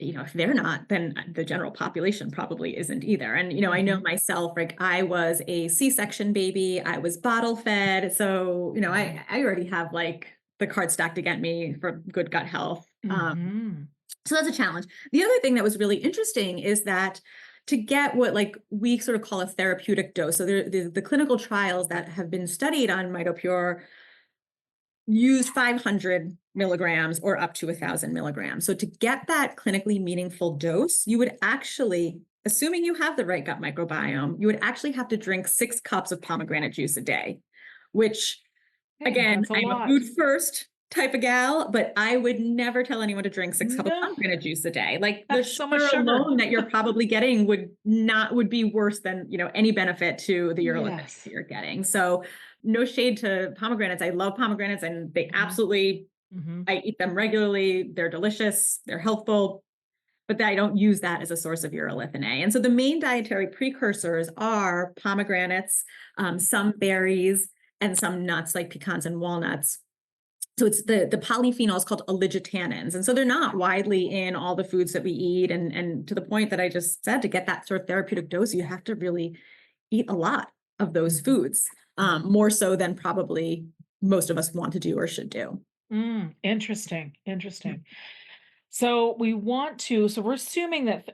if they're not, then the general population probably isn't either. And, I know myself, like I was a C-section baby, I was bottle fed. So, I already have like the card stacked against me for good gut health. So that's a challenge. The other thing that was really interesting is that to get what like we sort of call a therapeutic dose. So the clinical trials that have been studied on MitoPure use 500 milligrams or up to 1,000 milligrams. So to get that clinically meaningful dose, you would actually, assuming you have the right gut microbiome, you would actually have to drink 6 cups of pomegranate juice a day, which again, I'm a food first type of gal, but I would never tell anyone to drink 6 cups of pomegranate juice a day. Like the That's so much sugar sugar. alone that you're probably getting would be worse than, any benefit to the urolithin Yes. that you're getting. So no shade to pomegranates. I love pomegranates and they absolutely, I eat them regularly. They're delicious. They're healthful, but I don't use that as a source of urolithin A. And so the main dietary precursors are pomegranates, some berries, and some nuts like pecans and walnuts. So it's the polyphenols called oligotannins. And so they're not widely in all the foods that we eat. And to the point that I just said, to get that sort of therapeutic dose, you have to really eat a lot of those foods, more so than probably most of us want to do or should do. Interesting. So we want to, so we're assuming that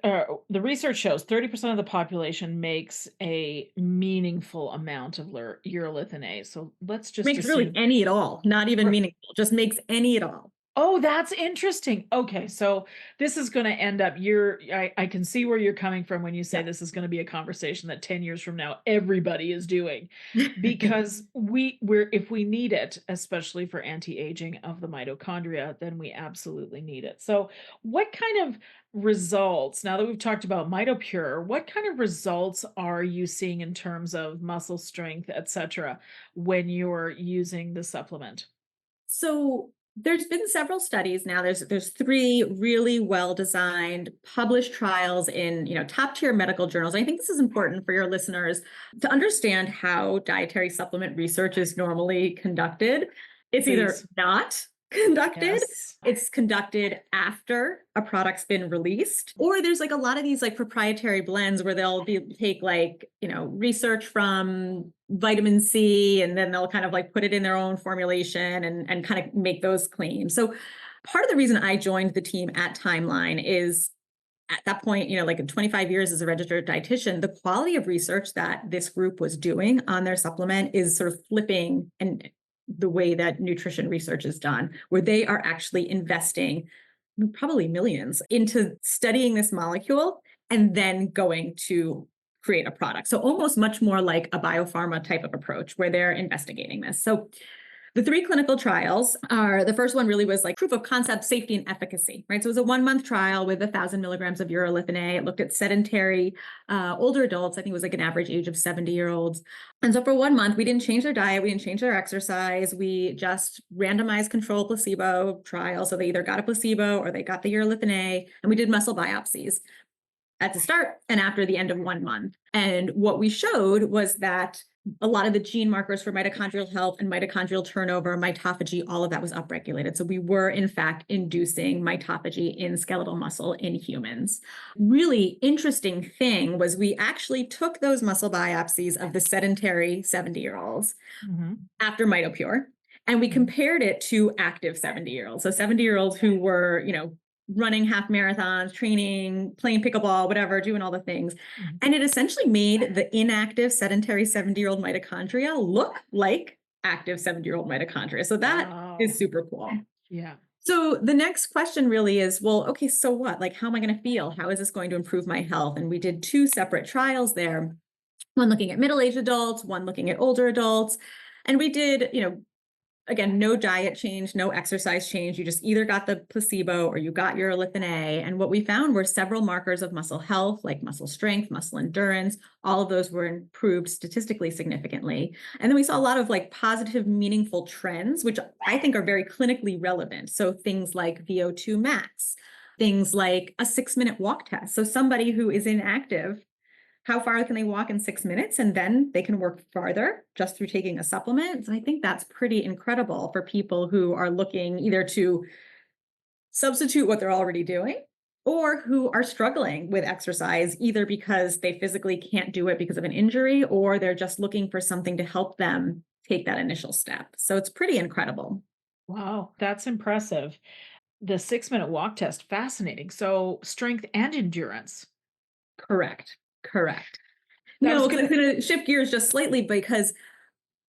the research shows 30% of the population makes a meaningful amount of urolithin A. So let's just Makes really assume. any at all, not even meaningful, just makes any at all. Oh, that's interesting. Okay, so this is going to end up I can see where you're coming from when you say Yeah. this is going to be a conversation that 10 years from now everybody is doing because we're if we need it, especially for anti-aging of the mitochondria, then we absolutely need it. So, what kind of results, now that we've talked about MitoPure, what kind of results are you seeing in terms of muscle strength, etc., when you're using the supplement? So there's been several studies now. There's three really well-designed published trials in, top tier medical journals. I think this is important for your listeners to understand how dietary supplement research is normally conducted. It's either Please. not conducted, Yes. it's conducted after a product's been released, or there's like a lot of these like proprietary blends where they'll take like, research from vitamin C and then they'll kind of like put it in their own formulation and kind of make those claims. So part of the reason I joined the team at Timeline is at that point, like in 25 years as a registered dietitian, the quality of research that this group was doing on their supplement is sort of flipping and the way that nutrition research is done, where they are actually investing probably millions into studying this molecule and then going to create a product. So almost much more like a biopharma type of approach where they're investigating this. So the three clinical trials are, the first one really was like proof of concept, safety, and efficacy, right? So it was a 1 month trial with 1,000 milligrams of urolithin A. It looked at sedentary older adults. I think it was like an average age of 70-year-olds. And so for 1 month, we didn't change their diet. We didn't change their exercise. We just randomized control placebo trial. So they either got a placebo or they got the urolithin A, and we did muscle biopsies at the start and after the end of 1 month. And what we showed was that a lot of the gene markers for mitochondrial health and mitochondrial turnover, mitophagy, all of that was upregulated. So we were, in fact, inducing mitophagy in skeletal muscle in humans. Really interesting thing was we actually took those muscle biopsies of the sedentary 70-year-olds after MitoPure, and we compared it to active 70-year-olds. So 70-year-olds who were, running half marathons, training, playing pickleball, whatever, doing all the things. And it essentially made the inactive sedentary 70-year-old mitochondria look like active 70-year-old mitochondria. So that is super cool. Yeah. So the next question really is, well, okay, so what? Like, how am I going to feel? How is this going to improve my health? And we did 2 separate trials there, one looking at middle-aged adults, one looking at older adults. And we did, again, no diet change, no exercise change. You just either got the placebo or you got urolithin A. And what we found were several markers of muscle health, like muscle strength, muscle endurance. All of those were improved statistically significantly. And then we saw a lot of like positive, meaningful trends, which I think are very clinically relevant. So things like VO2 max, things like a 6-minute walk test. So somebody who is inactive, how far can they walk in 6 minutes? And then they can work farther just through taking a supplement. And I think that's pretty incredible for people who are looking either to substitute what they're already doing or who are struggling with exercise, either because they physically can't do it because of an injury, or they're just looking for something to help them take that initial step. So it's pretty incredible. Wow, that's impressive. The 6-minute walk test, fascinating. So strength and endurance. Correct. That was No, gonna, I'm going to shift gears just slightly because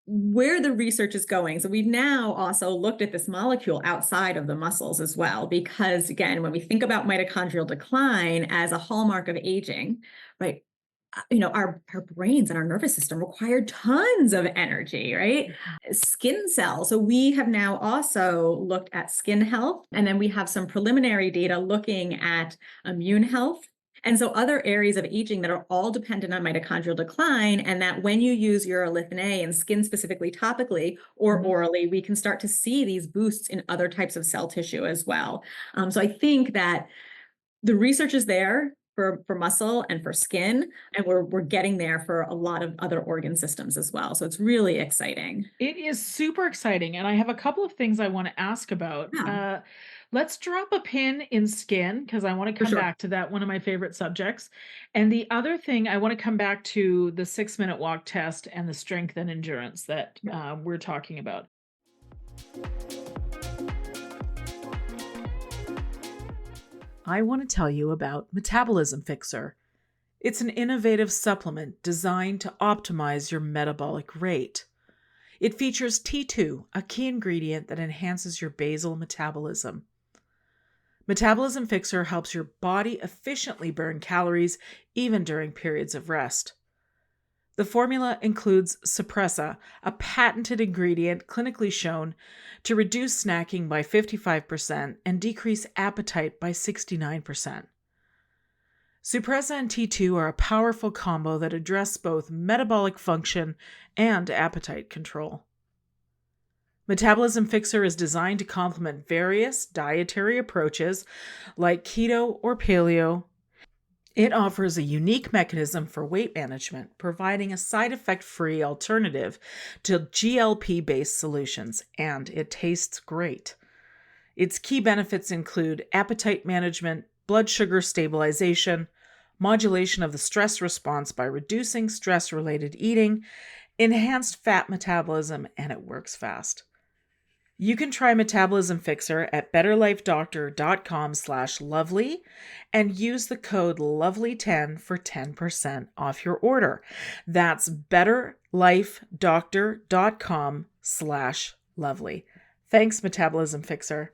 where the research is going. So we've now also looked at this molecule outside of the muscles as well, because again, when we think about mitochondrial decline as a hallmark of aging, right? Our brains and our nervous system require tons of energy, right? Skin cells. So we have now also looked at skin health, and then we have some preliminary data looking at immune health. And so other areas of aging that are all dependent on mitochondrial decline, and that when you use urolithin A and skin specifically topically or orally, we can start to see these boosts in other types of cell tissue as well. So I think that the research is there for muscle and for skin, and we're getting there for a lot of other organ systems as well. So it's really exciting. it is super exciting. And I have a couple of things I want to ask about. Yeah, Let's drop a pin in skin because I want to for come sure. back to that, one of my favorite subjects. And the other thing, I want to come back to the 6-minute walk test and the strength and endurance that we're talking about. I want to tell you about Metabolism Fixer. It's an innovative supplement designed to optimize your metabolic rate. It features T2, a key ingredient that enhances your basal metabolism. Metabolism Fixer helps your body efficiently burn calories even during periods of rest. The formula includes Suppressa, a patented ingredient clinically shown to reduce snacking by 55% and decrease appetite by 69%. Suppressa and T2 are a powerful combo that address both metabolic function and appetite control. Metabolism Fixer is designed to complement various dietary approaches like keto or paleo. It offers a unique mechanism for weight management, providing a side effect free alternative to GLP based solutions, and it tastes great. Its key benefits include appetite management, blood sugar stabilization, modulation of the stress response by reducing stress related eating, enhanced fat metabolism, and it works fast. You can try Metabolism Fixer at betterlifedoctor.com/lovely and use the code lovely10 for 10% off your order. That's betterlifedoctor.com/lovely. Thanks, Metabolism Fixer.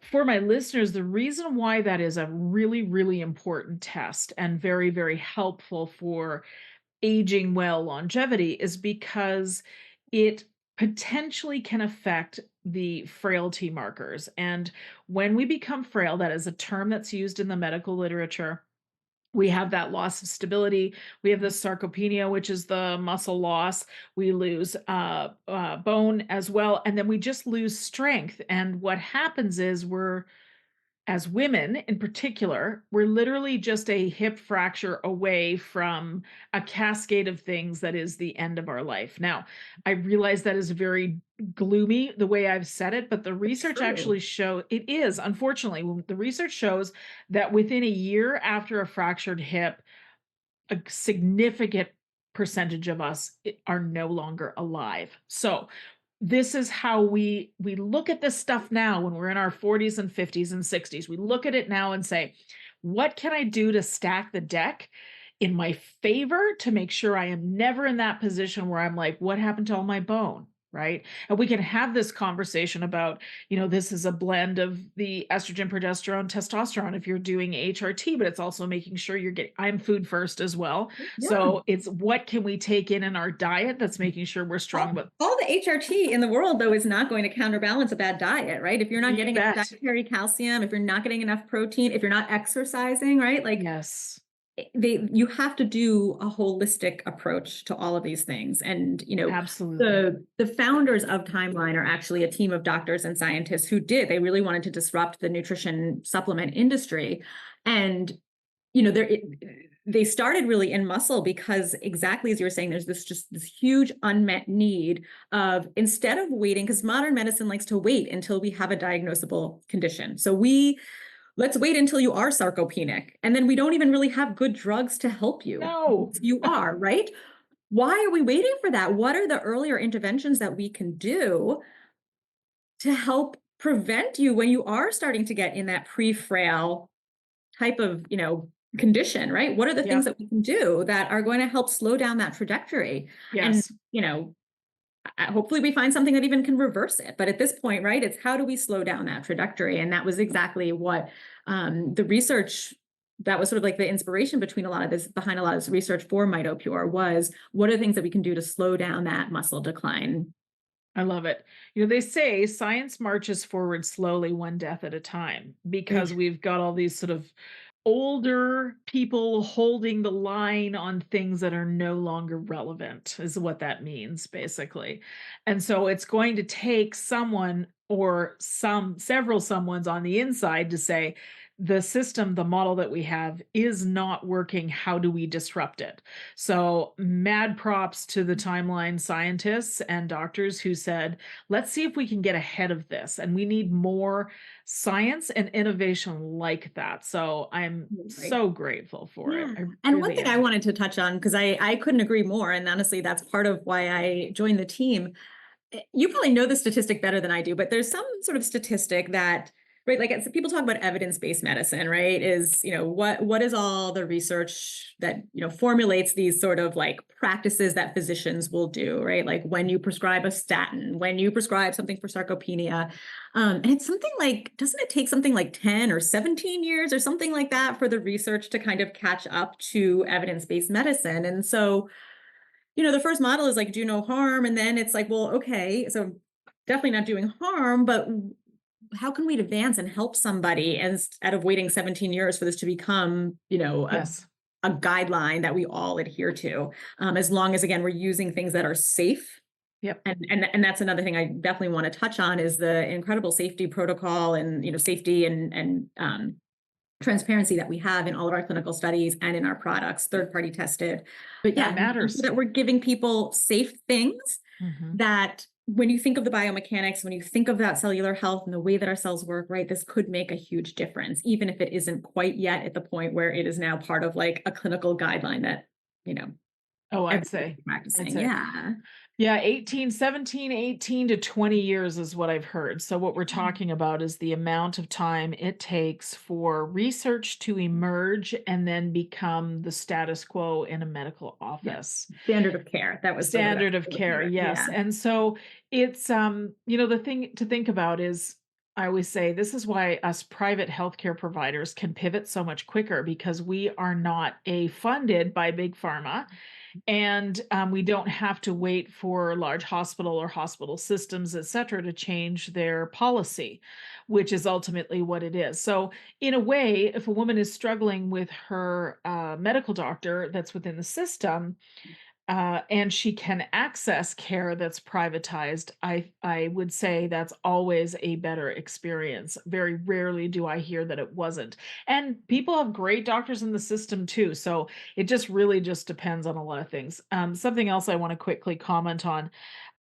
For my listeners, the reason why that is a really, really important test and very, very helpful for aging well longevity is because it potentially can affect the frailty markers. And when we become frail, that is a term that's used in the medical literature. We have that loss of stability. We have the sarcopenia, which is the muscle loss. We lose bone as well. And then we just lose strength. And what happens is as women in particular, we're literally just a hip fracture away from a cascade of things that is the end of our life. Now, I realize that is very gloomy the way I've said it, but the research True. actually it is, unfortunately, the research shows that within a year after a fractured hip, a significant percentage of us are no longer alive. So this is how we look at this stuff now when we're in our 40s and 50s and 60s. We look at it now and say, what can I do to stack the deck in my favor to make sure I am never in that position where I'm like, what happened to all my bone? Right. And we can have this conversation about, this is a blend of the estrogen, progesterone, testosterone if you're doing HRT, but it's also making sure I'm food first as well. Yeah. So it's what can we take in our diet that's making sure we're strong, but All the HRT in the world, though, is not going to counterbalance a bad diet, right? If you're not you getting enough bet. dietary calcium, if you're not getting enough protein, if you're not exercising, right? Like Yes. you have to do a holistic approach to all of these things. And, Absolutely. the founders of Timeline are actually a team of doctors and scientists they really wanted to disrupt the nutrition supplement industry. And they started really in muscle because exactly as you were saying, there's this huge unmet need of instead of waiting, because modern medicine likes to wait until we have a diagnosable condition. So let's wait until you are sarcopenic. And then we don't even really have good drugs to help you. No. You are, right? Why are we waiting for that? What are the earlier interventions that we can do to help prevent you when you are starting to get in that pre-frail type of, condition, right? What are the things Yep. that we can do that are going to help slow down that trajectory? And, Yes. hopefully we find something that even can reverse it. But at this point, right, it's how do we slow down that trajectory? And that was exactly what the research that was sort of like the inspiration behind a lot of this research for MitoPure was what are the things that we can do to slow down that muscle decline? I love it. They say science marches forward slowly, one death at a time, because we've got all these sort of older people holding the line on things that are no longer relevant, is what that means, basically. And so it's going to take someone or several someones on the inside to say, the system, the model that we have is not working. How do we disrupt it? So, mad props to the timeline scientists and doctors who said, let's see if we can get ahead of this. And we need more science and innovation like that. So, I'm Right. so grateful for it. Yeah. I And one really thing I am. wanted to touch on, because I couldn't agree more, and honestly, that's part of why I joined the team. You probably know the statistic better than I do, but there's some sort of statistic that, right, like people talk about evidence-based medicine, right? Is, what is all the research that, formulates these sort of like practices that physicians will do, right? Like when you prescribe a statin, when you prescribe something for sarcopenia. And it's something like, doesn't it take something like 10 or 17 years or something like that for the research to kind of catch up to evidence-based medicine? And so, the first model is like do no harm. And then it's like, well, okay, so definitely not doing harm, but how can we advance and help somebody instead of waiting 17 years for this to become, Yes. a guideline that we all adhere to, as long as, again, we're using things that are safe. Yep. And that's another thing I definitely want to touch on is the incredible safety protocol and, safety and transparency that we have in all of our clinical studies and in our products, third-party tested. But That yeah, matters. so that we're giving people safe things Mhm. that when you think of the biomechanics, when you think of that cellular health and the way that our cells work, right, this could make a huge difference, even if it isn't quite yet at the point where it is now part of like a clinical guideline that, Oh, I'd everybody's say. I'd practicing. say. Yeah. Yeah, 18 to 20 years is what I've heard. So what we're talking about is the amount of time it takes for research to emerge and then become the status quo in a medical Yeah. office. Standard of care. That was the word I Standard of was looking care, for. yes. Yeah. And so it's the thing to think about is I always say this is why us private healthcare providers can pivot so much quicker because we are not funded by big pharma and we don't have to wait for large hospital or hospital systems, et cetera, to change their policy, which is ultimately what it is. So, in a way, if a woman is struggling with her medical doctor that's within the system, and she can access care that's privatized, I would say that's always a better experience. Very rarely do I hear that it wasn't. And people have great doctors in the system too. So it just really just depends on a lot of things. Something else I want to quickly comment on.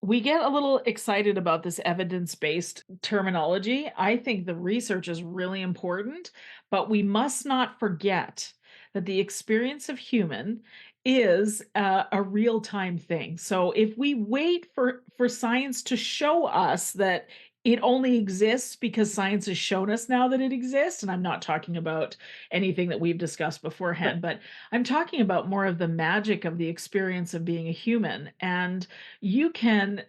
We get a little excited about this evidence-based terminology. I think the research is really important, but we must not forget that the experience of human is a real-time thing. So if we wait for science to show us that it only exists because science has shown us now that it exists, and I'm not talking about anything that we've discussed beforehand, but I'm talking about more of the magic of the experience of being a human. And you can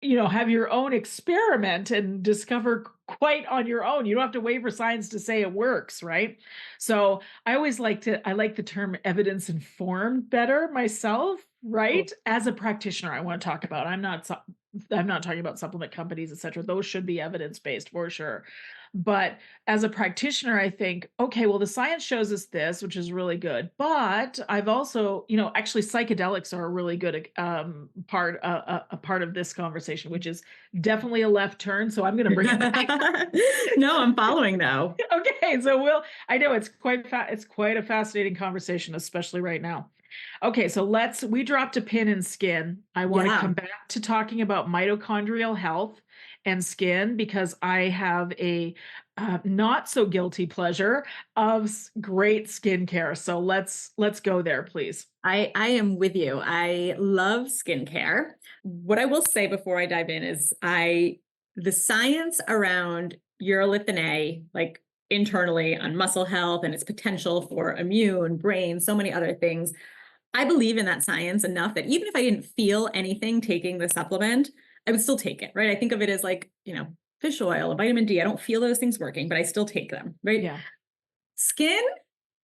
have your own experiment and discover quite on your own. You don't have to wait for science to say it works, right? So I like the term evidence informed better myself, Cool. right? As a practitioner, I want to talk about. I'm not talking about supplement companies, et cetera. Those should be evidence based for sure. But as a practitioner, I think, okay, well, the science shows us this, which is really good. But I've also, actually, psychedelics are a really good a part of this conversation, which is definitely a left turn. So I'm going to bring it back. No, I'm following though. Okay, so I know it's quite a fascinating conversation, especially right now. Okay, so we dropped a pin in skin. I want to Yeah. come back to talking about mitochondrial health and skin because I have a not so guilty pleasure of great skincare. So let's go there, please. I am with you. I love skincare. What I will say before I dive in is the science around urolithin A, like internally on muscle health and its potential for immune, brain, so many other things. I believe in that science enough that even if I didn't feel anything taking the supplement, I would still take it, right? I think of it as like, fish oil, vitamin D. I don't feel those things working, but I still take them, right? Yeah. Skin,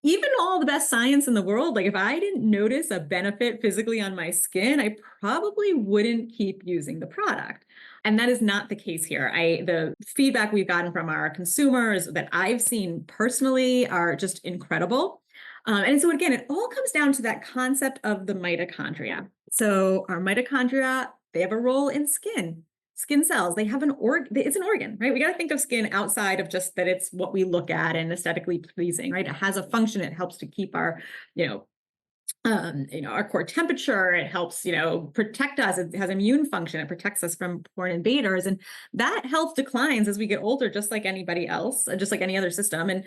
even all the best science in the world, like if I didn't notice a benefit physically on my skin, I probably wouldn't keep using the product. And that is not the case here. The feedback we've gotten from our consumers that I've seen personally are just incredible. And so again, it all comes down to that concept of the mitochondria. So our mitochondria, they have a role in skin cells. They have it's an organ, right? We got to think of skin outside of just that it's what we look at and aesthetically pleasing, right? It has a function. It helps to keep our, our core temperature. It helps, protect us. It has immune function. It protects us from foreign invaders. And that health declines as we get older, just like anybody else, just like any other system. And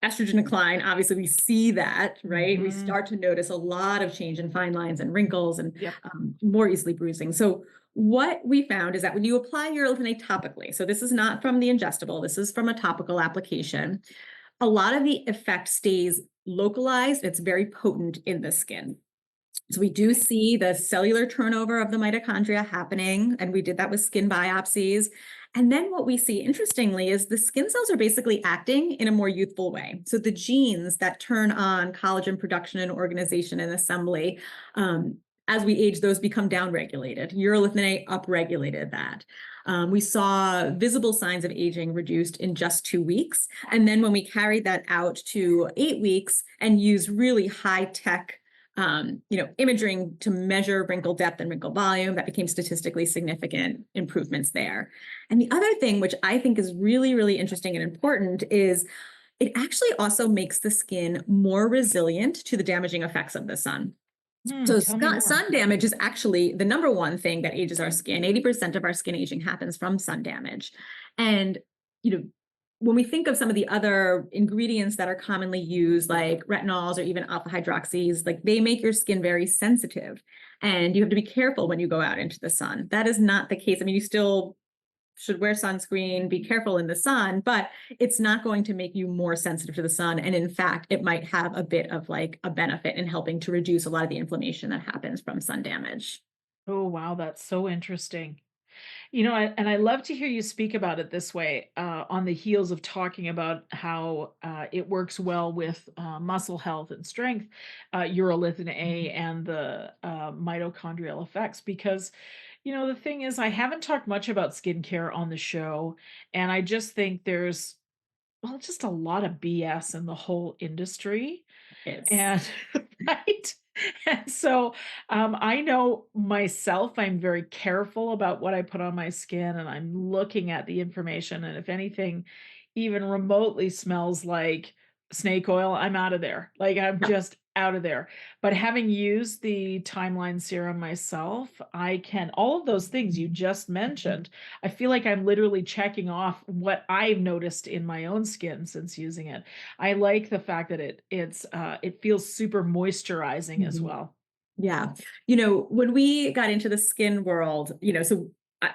estrogen decline, obviously we see that, right? We start to notice a lot of change in fine lines and wrinkles and Yep. more easily bruising. So what we found is that when you apply urolithin topically, so this is not from the ingestible, this is from a topical application, a lot of the effect stays localized. It's very potent in the skin. So we do see the cellular turnover of the mitochondria happening, and we did that with skin biopsies. And then what we see, interestingly, is the skin cells are basically acting in a more youthful way. So the genes that turn on collagen production and organization and assembly, as we age, those become downregulated. Urolithin upregulated that. We saw visible signs of aging reduced in just 2 weeks. And then when we carried that out to 8 weeks and used really high-tech imaging to measure wrinkle depth and wrinkle volume, that became statistically significant improvements there. And the other thing, which I think is really, really interesting and important, is it actually also makes the skin more resilient to the damaging effects of the sun. So Tell me more. sun damage is actually the number one thing that ages our skin. 80% of our skin aging happens from sun damage. And, when we think of some of the other ingredients that are commonly used, like retinols or even alpha hydroxys, like they make your skin very sensitive. And you have to be careful when you go out into the sun. That is not the case. I mean, you still should wear sunscreen, be careful in the sun, but it's not going to make you more sensitive to the sun. And in fact, it might have a bit of like a benefit in helping to reduce a lot of the inflammation that happens from sun damage. Oh, wow, that's so interesting. And I love to hear you speak about it this way, on the heels of talking about how it works well with muscle health and strength, urolithin A, and the mitochondrial effects. Because, the thing is, I haven't talked much about skincare on the show, and I just think there's, well, just a lot of BS in the whole industry. It's And right? And so, I know myself, I'm very careful about what I put on my skin, and I'm looking at the information, and if anything even remotely smells like snake oil, I'm out of there. Like, I'm just out of there. But having used the Timeline serum myself, I can all of those things you just mentioned, I feel like I'm literally checking off what I've noticed in my own skin since using it. I like the fact that it feels super moisturizing as Mhm. well. Yeah. When we got into the skin world,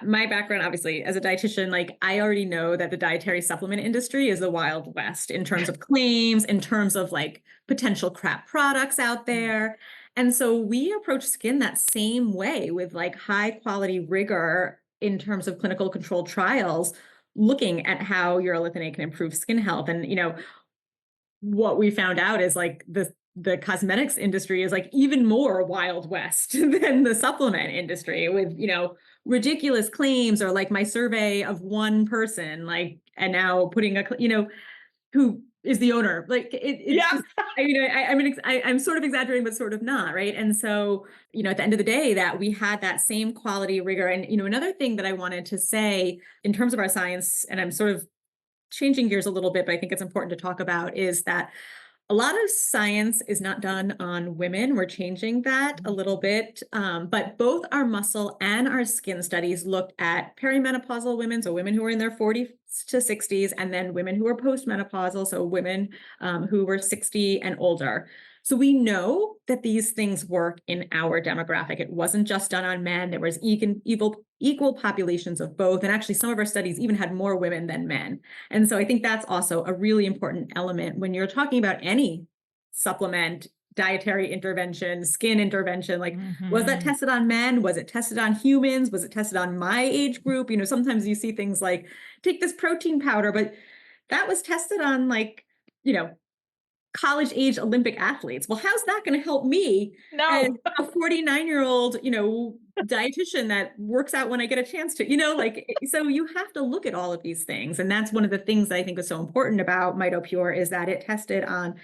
my background, obviously, as a dietitian, like I already know that the dietary supplement industry is the Wild West in terms of claims, in terms of like potential crap products out Mm. there. And so we approach skin that same way with like high quality rigor in terms of clinical controlled trials, looking at how urolithin can improve skin health. And, what we found out is like the cosmetics industry is like even more Wild West than the supplement industry with, ridiculous claims, or like my survey of one person, like, and now putting who is the owner, like it's Yeah. just, I'm sort of exaggerating, but sort of not, right? And so, at the end of the day, that we had that same quality rigor. And, another thing that I wanted to say in terms of our science, and I'm sort of changing gears a little bit, but I think it's important to talk about, is that a lot of science is not done on women. We're changing that a little bit. But both our muscle and our skin studies looked at perimenopausal women, so women who were in their 40s to 60s, and then women who were postmenopausal, so women who were 60 and older. So we know that these things work in our demographic. It wasn't just done on men. There was equal populations of both. And actually, some of our studies even had more women than men. And so I think that's also a really important element when you're talking about any supplement, dietary intervention, skin intervention. Like, was that Mhm. tested on men? Was it tested on humans? Was it tested on my age group? Sometimes you see things like, take this protein powder, but that was tested on like, you know, college age Olympic athletes. Well, how's that going to help me as No. a 49-year-old, dietitian that works out when I get a chance to, so you have to look at all of these things. And that's one of the things that I think is so important about MitoPure, is that it tested on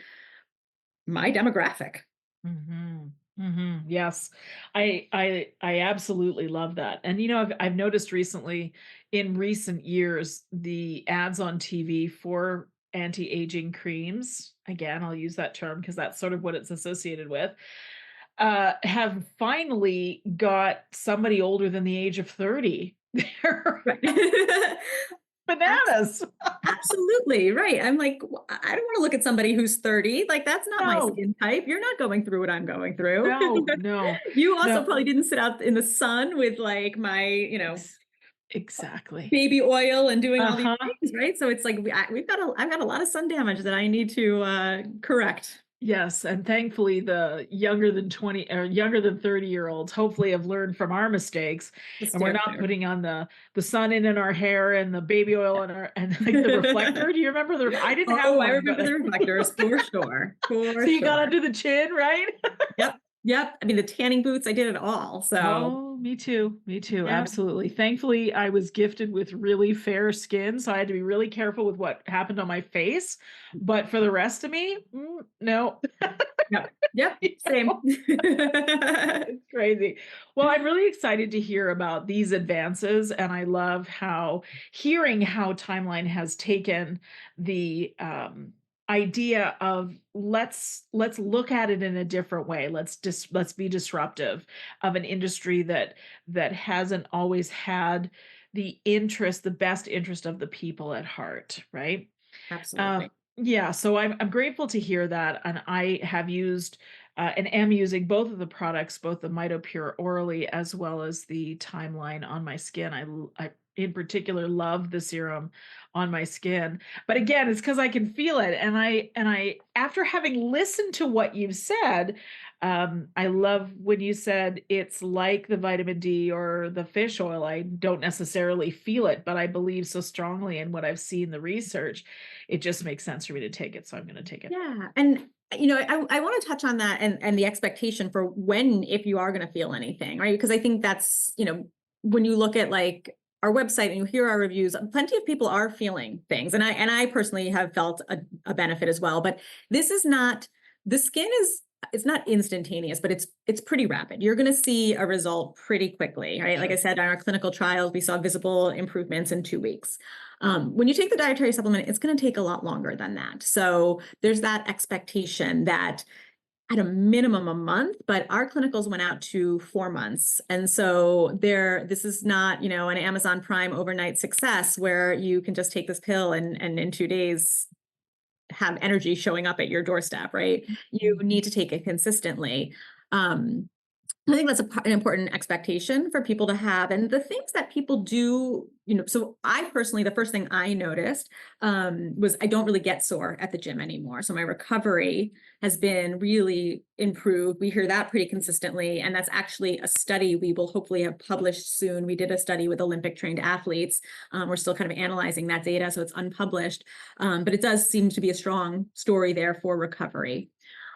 my demographic. Mhm. Mhm. Yes. I absolutely love that. And I've noticed recently, in recent years, the ads on TV for anti-aging creams, again, I'll use that term because that's sort of what it's associated with, have finally got somebody older than the age of 30 there. Right. Bananas. Absolutely, right. I'm like, I don't wanna look at somebody who's 30, like, that's not my No, skin type. You're not going through what I'm going through. no, no, You also no. probably didn't sit out in the sun with, like, my, Ex- Exactly. baby oil and doing all these Uh-huh. things, right? So it's like I've got a lot of sun damage that I need to, correct. Yes, and thankfully the younger than 20 or younger than 30-year-olds hopefully have learned from our mistakes, To and we're steer not clear. putting on the sun in our hair and the baby oil in our and like the reflector. Do you remember the I didn't have Oh, I one, remember but the reflectors for sure, for so you got sure. under the chin, right? Yep, yep. I mean, the tanning boots, I did it all. So, Oh, me too. Me too. yeah. Absolutely. Thankfully, I was gifted with really fair skin, so I had to be really careful with what happened on my face. But for the rest of me, no. Yep, yep, same. It's crazy. Well, I'm really excited to hear about these advances, and I love how hearing how Timeline has taken the idea of let's look at it in a different way. Let's be disruptive of an industry that hasn't always had the best interest of the people at heart, right? Absolutely. Yeah, so I'm grateful to hear that, and I have used and am using both of the products, both the MitoPure orally as well as the Timeline on my skin. I in particular love the serum on my skin, but again, it's because I can feel it, and I after having listened to what you've said, I love when you said it's like the vitamin D or the fish oil. I don't necessarily feel it, but I believe so strongly in what I've seen the research it just makes sense for me to take it, so I'm gonna take it. Yeah, and, I wanna touch on that and the expectation for when if you are gonna feel anything, right? Because I think that's, when you look at, like, our website and you hear our reviews, plenty of people are feeling things, and I personally have felt a benefit as well, but this is not the skin is it's not instantaneous, but it's pretty rapid. You're gonna see a result pretty quickly, right? Like I Sure. said, in our clinical trials, we saw visible improvements in 2 weeks. When you take the dietary supplement, it's going to take a lot longer than that. So there's that expectation that at a minimum a month, but our clinicals went out to 4 months. And so this is not, an Amazon Prime overnight success where you can just take this pill and in 2 days have energy showing up at your doorstep, right? You Mhm. need to take it consistently. Um, I think that's an important expectation for people to have. And the things that people do, so I personally, the first thing I noticed was I don't really get sore at the gym anymore. So my recovery has been really improved. We hear that pretty consistently. And that's actually a study we will hopefully have published soon. We did a study with Olympic trained athletes. We're still kind of analyzing that data, so it's unpublished. But it does seem to be a strong story there for recovery.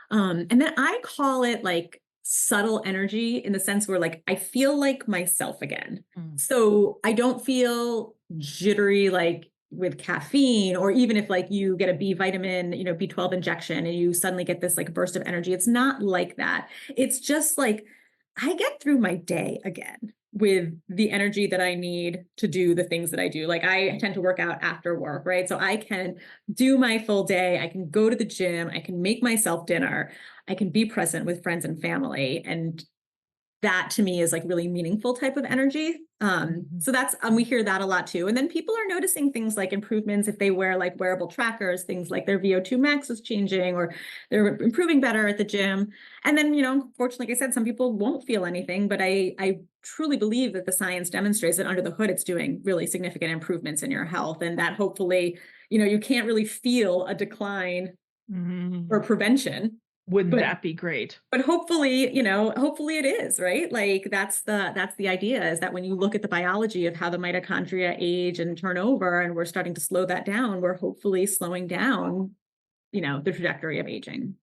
And then I call it like subtle energy in the sense where like I feel like myself again. Mm. So I don't feel jittery like with caffeine, or even if like you get a B vitamin, B12 injection and you suddenly get this like burst of energy. It's not like that. It's just like I get through my day again with the energy that I need to do the things that I do. Like I tend to work out after work, right? So I can do my full day. I can go to the gym. I can make myself dinner. I can be present with friends and family. And that to me is like really meaningful type of energy. Mhm. So that's we hear that a lot too. And then people are noticing things like improvements if they wear like wearable trackers, things like their VO2 max is changing or they're improving better at the gym. And then, unfortunately, like I said, some people won't feel anything, but I truly believe that the science demonstrates that under the hood it's doing really significant improvements in your health, and that hopefully, you can't really feel a decline or Mhm. prevention, Wouldn't but that be great? hopefully, hopefully it is, right? Like that's the idea, is that when you look at the biology of how the mitochondria age and turn over, and we're starting to slow that down, we're hopefully slowing down, the trajectory of aging.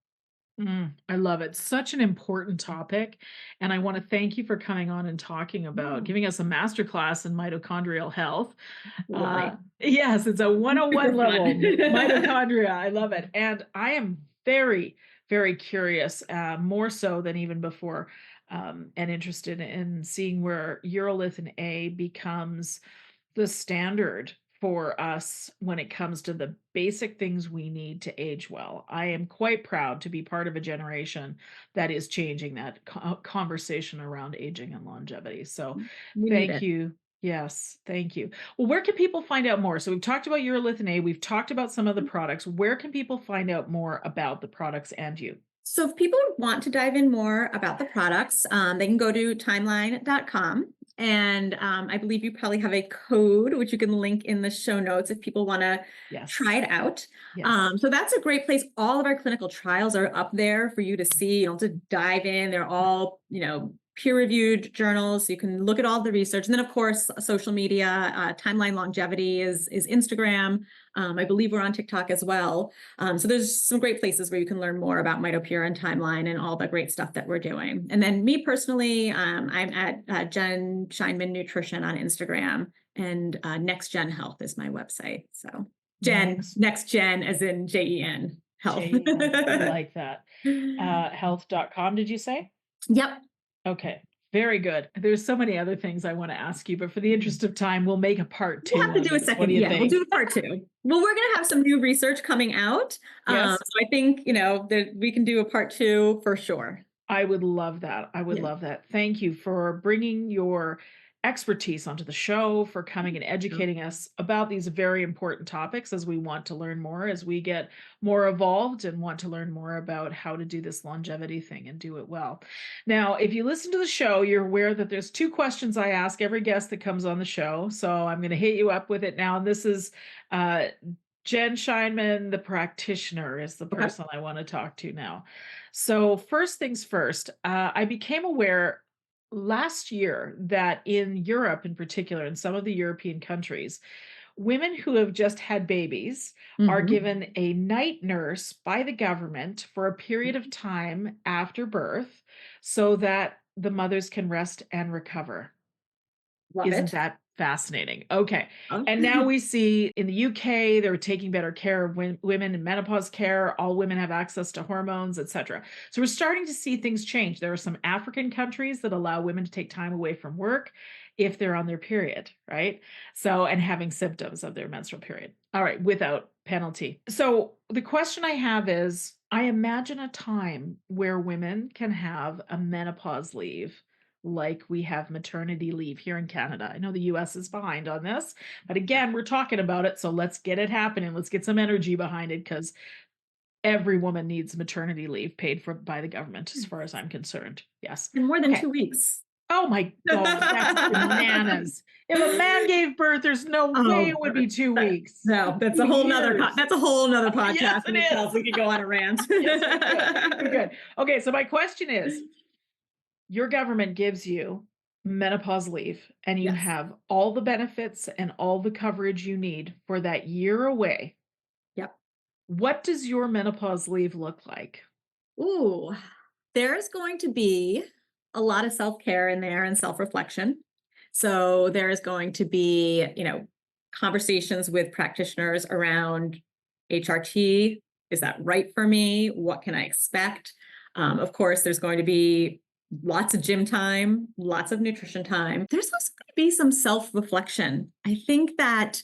I love it. Such an important topic, and I wanna thank you for coming on and talking about Yeah, giving us a masterclass in mitochondrial health. absolutely. Yes, it's a 101 Super level, fun. mitochondria, I love it, and I am very, very curious, more so than even before, and interested in seeing where urolithin A becomes the standard for us when it comes to the basic things we need to age well. I am quite proud to be part of a generation that is changing that conversation around aging and longevity. So We need thank it. you. Yes, thank you. Well, where can people find out more? So we've talked about urolithin A, we've talked about some of the products. Where can people find out more about the products and you? So if people want to dive in more about the products, they can go to timeline.com. And I believe you probably have a code, which you can link in the show notes if people want to Yes. try it out. Yes. So that's a great place. All of our clinical trials are up there for you to see, to dive in. They're all, peer-reviewed journals. You can look at all the research. And then, of course, social media, Timeline Longevity is Instagram. I believe we're on TikTok as well. So there's some great places where you can learn more about MitoPure and Timeline and all the great stuff that we're doing. And then me personally, I'm at Jen Scheinman Nutrition on Instagram, and Next Gen Health is my website. So Next Gen as in Jen Health. I like that. Health.com, did you say? Yep. Okay. Very good. There's so many other things I want to ask you, but for the interest of time, we'll make a part 2. We'll have to do a second. What do you Yeah, think? we'll do a part 2. Well, we're going to have some new research coming out. Yes. So I think, that we can do a part 2 for sure. I would love that. I would love that. Thank you for bringing your expertise onto the show, for coming and educating us about these very important topics as we want to learn more, as we get more evolved and want to learn more about how to do this longevity thing and do it well. Now, if you listen to the show, you're aware that there's 2 questions I ask every guest that comes on the show. So I'm going to hit you up with it now. And this is Jen Scheinman, the practitioner, is the person I want to talk to now. So first things first, I became aware last year that in Europe in particular, in some of the European countries, women who have just had babies are given a night nurse by the government for a period of time after birth so that the mothers can rest and recover. Isn't that fascinating? Okay. And now we see in the UK, they're taking better care of women in menopause care. All women have access to hormones, etc. So we're starting to see things change. There are some African countries that allow women to take time away from work if they're on their period, right? So, and having symptoms of their menstrual period. All right, without penalty. So the question I have is, I imagine a time where women can have a menopause leave like we have maternity leave here in Canada. I know the US is behind on this, but again, we're talking about it. So let's get it happening. Let's get some energy behind it because every woman needs maternity leave paid for by the government, as far as I'm concerned. Yes. In more than 2 weeks. Oh my God, that's bananas. If a man gave birth, there's no way it would be 2 weeks. No, that's a whole nother podcast. Yes, it is. We could go on a rant. Yes, we could. Okay, so my question is, your government gives you menopause leave and you have all the benefits and all the coverage you need for that year away. Yep. What does your menopause leave look like? Ooh, there's going to be a lot of self-care in there and self-reflection. So there's going to be, conversations with practitioners around HRT. Is that right for me? What can I expect? Of course, there's going to be lots of gym time, lots of nutrition time. There's also going to be some self-reflection. I think that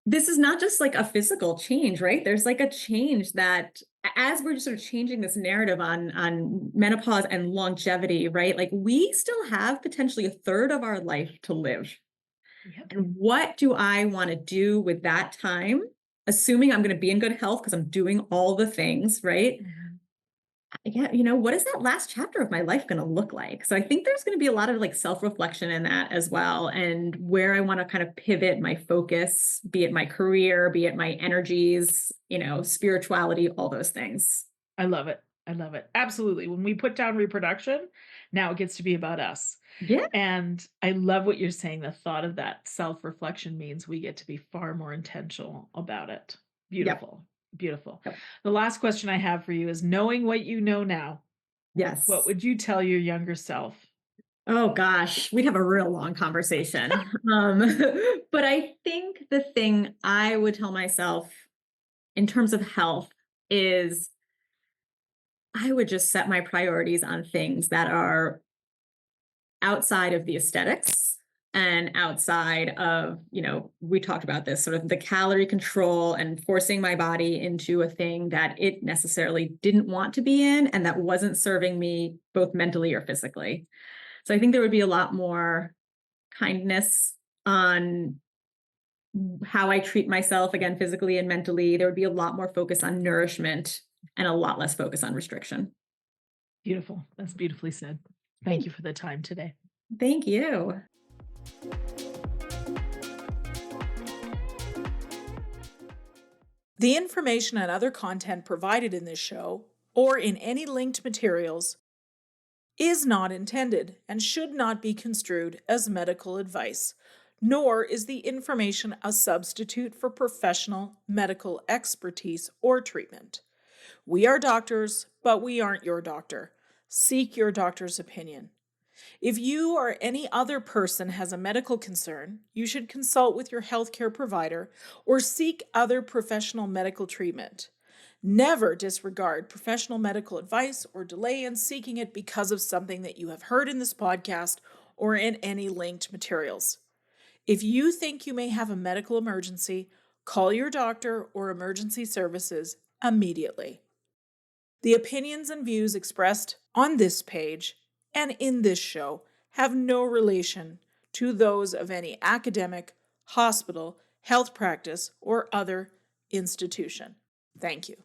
this is not just like a physical change, right? There's like a change that as we're just sort of changing this narrative on menopause and longevity, right? Like we still have potentially a third of our life to live. Yep. And what do I want to do with that time? Assuming I'm going to be in good health because I'm doing all the things, right? Yeah, what is that last chapter of my life going to look like? So I think there's going to be a lot of like self-reflection in that as well, and where I want to kind of pivot my focus, be it my career, be it my energies, spirituality, all those things. I love it. I love it. Absolutely. When we put down reproduction, now it gets to be about us. Yeah. And I love what you're saying. The thought of that self-reflection means we get to be far more intentional about it. Beautiful. Yep. Beautiful. Yep. The last question I have for you is, knowing what you know now, yes, what would you tell your younger self? Oh gosh, we'd have a real long conversation. But I think the thing I would tell myself in terms of health is I would just set my priorities on things that are outside of the aesthetics and outside of, we talked about this sort of the calorie control and forcing my body into a thing that it necessarily didn't want to be in and that wasn't serving me both mentally or physically. So I think there would be a lot more kindness on how I treat myself, again, physically and mentally. There would be a lot more focus on nourishment and a lot less focus on restriction. Beautiful. That's beautifully said. Thank you for the time today. Thank you. The information and other content provided in this show, or in any linked materials, is not intended and should not be construed as medical advice, nor is the information a substitute for professional medical expertise or treatment. We are doctors, but we aren't your doctor. Seek your doctor's opinion. If you or any other person has a medical concern, you should consult with your healthcare provider or seek other professional medical treatment. Never disregard professional medical advice or delay in seeking it because of something that you have heard in this podcast or in any linked materials. If you think you may have a medical emergency, call your doctor or emergency services immediately. The opinions and views expressed on this page and in this show have no relation to those of any academic, hospital, health practice, or other institution. Thank you.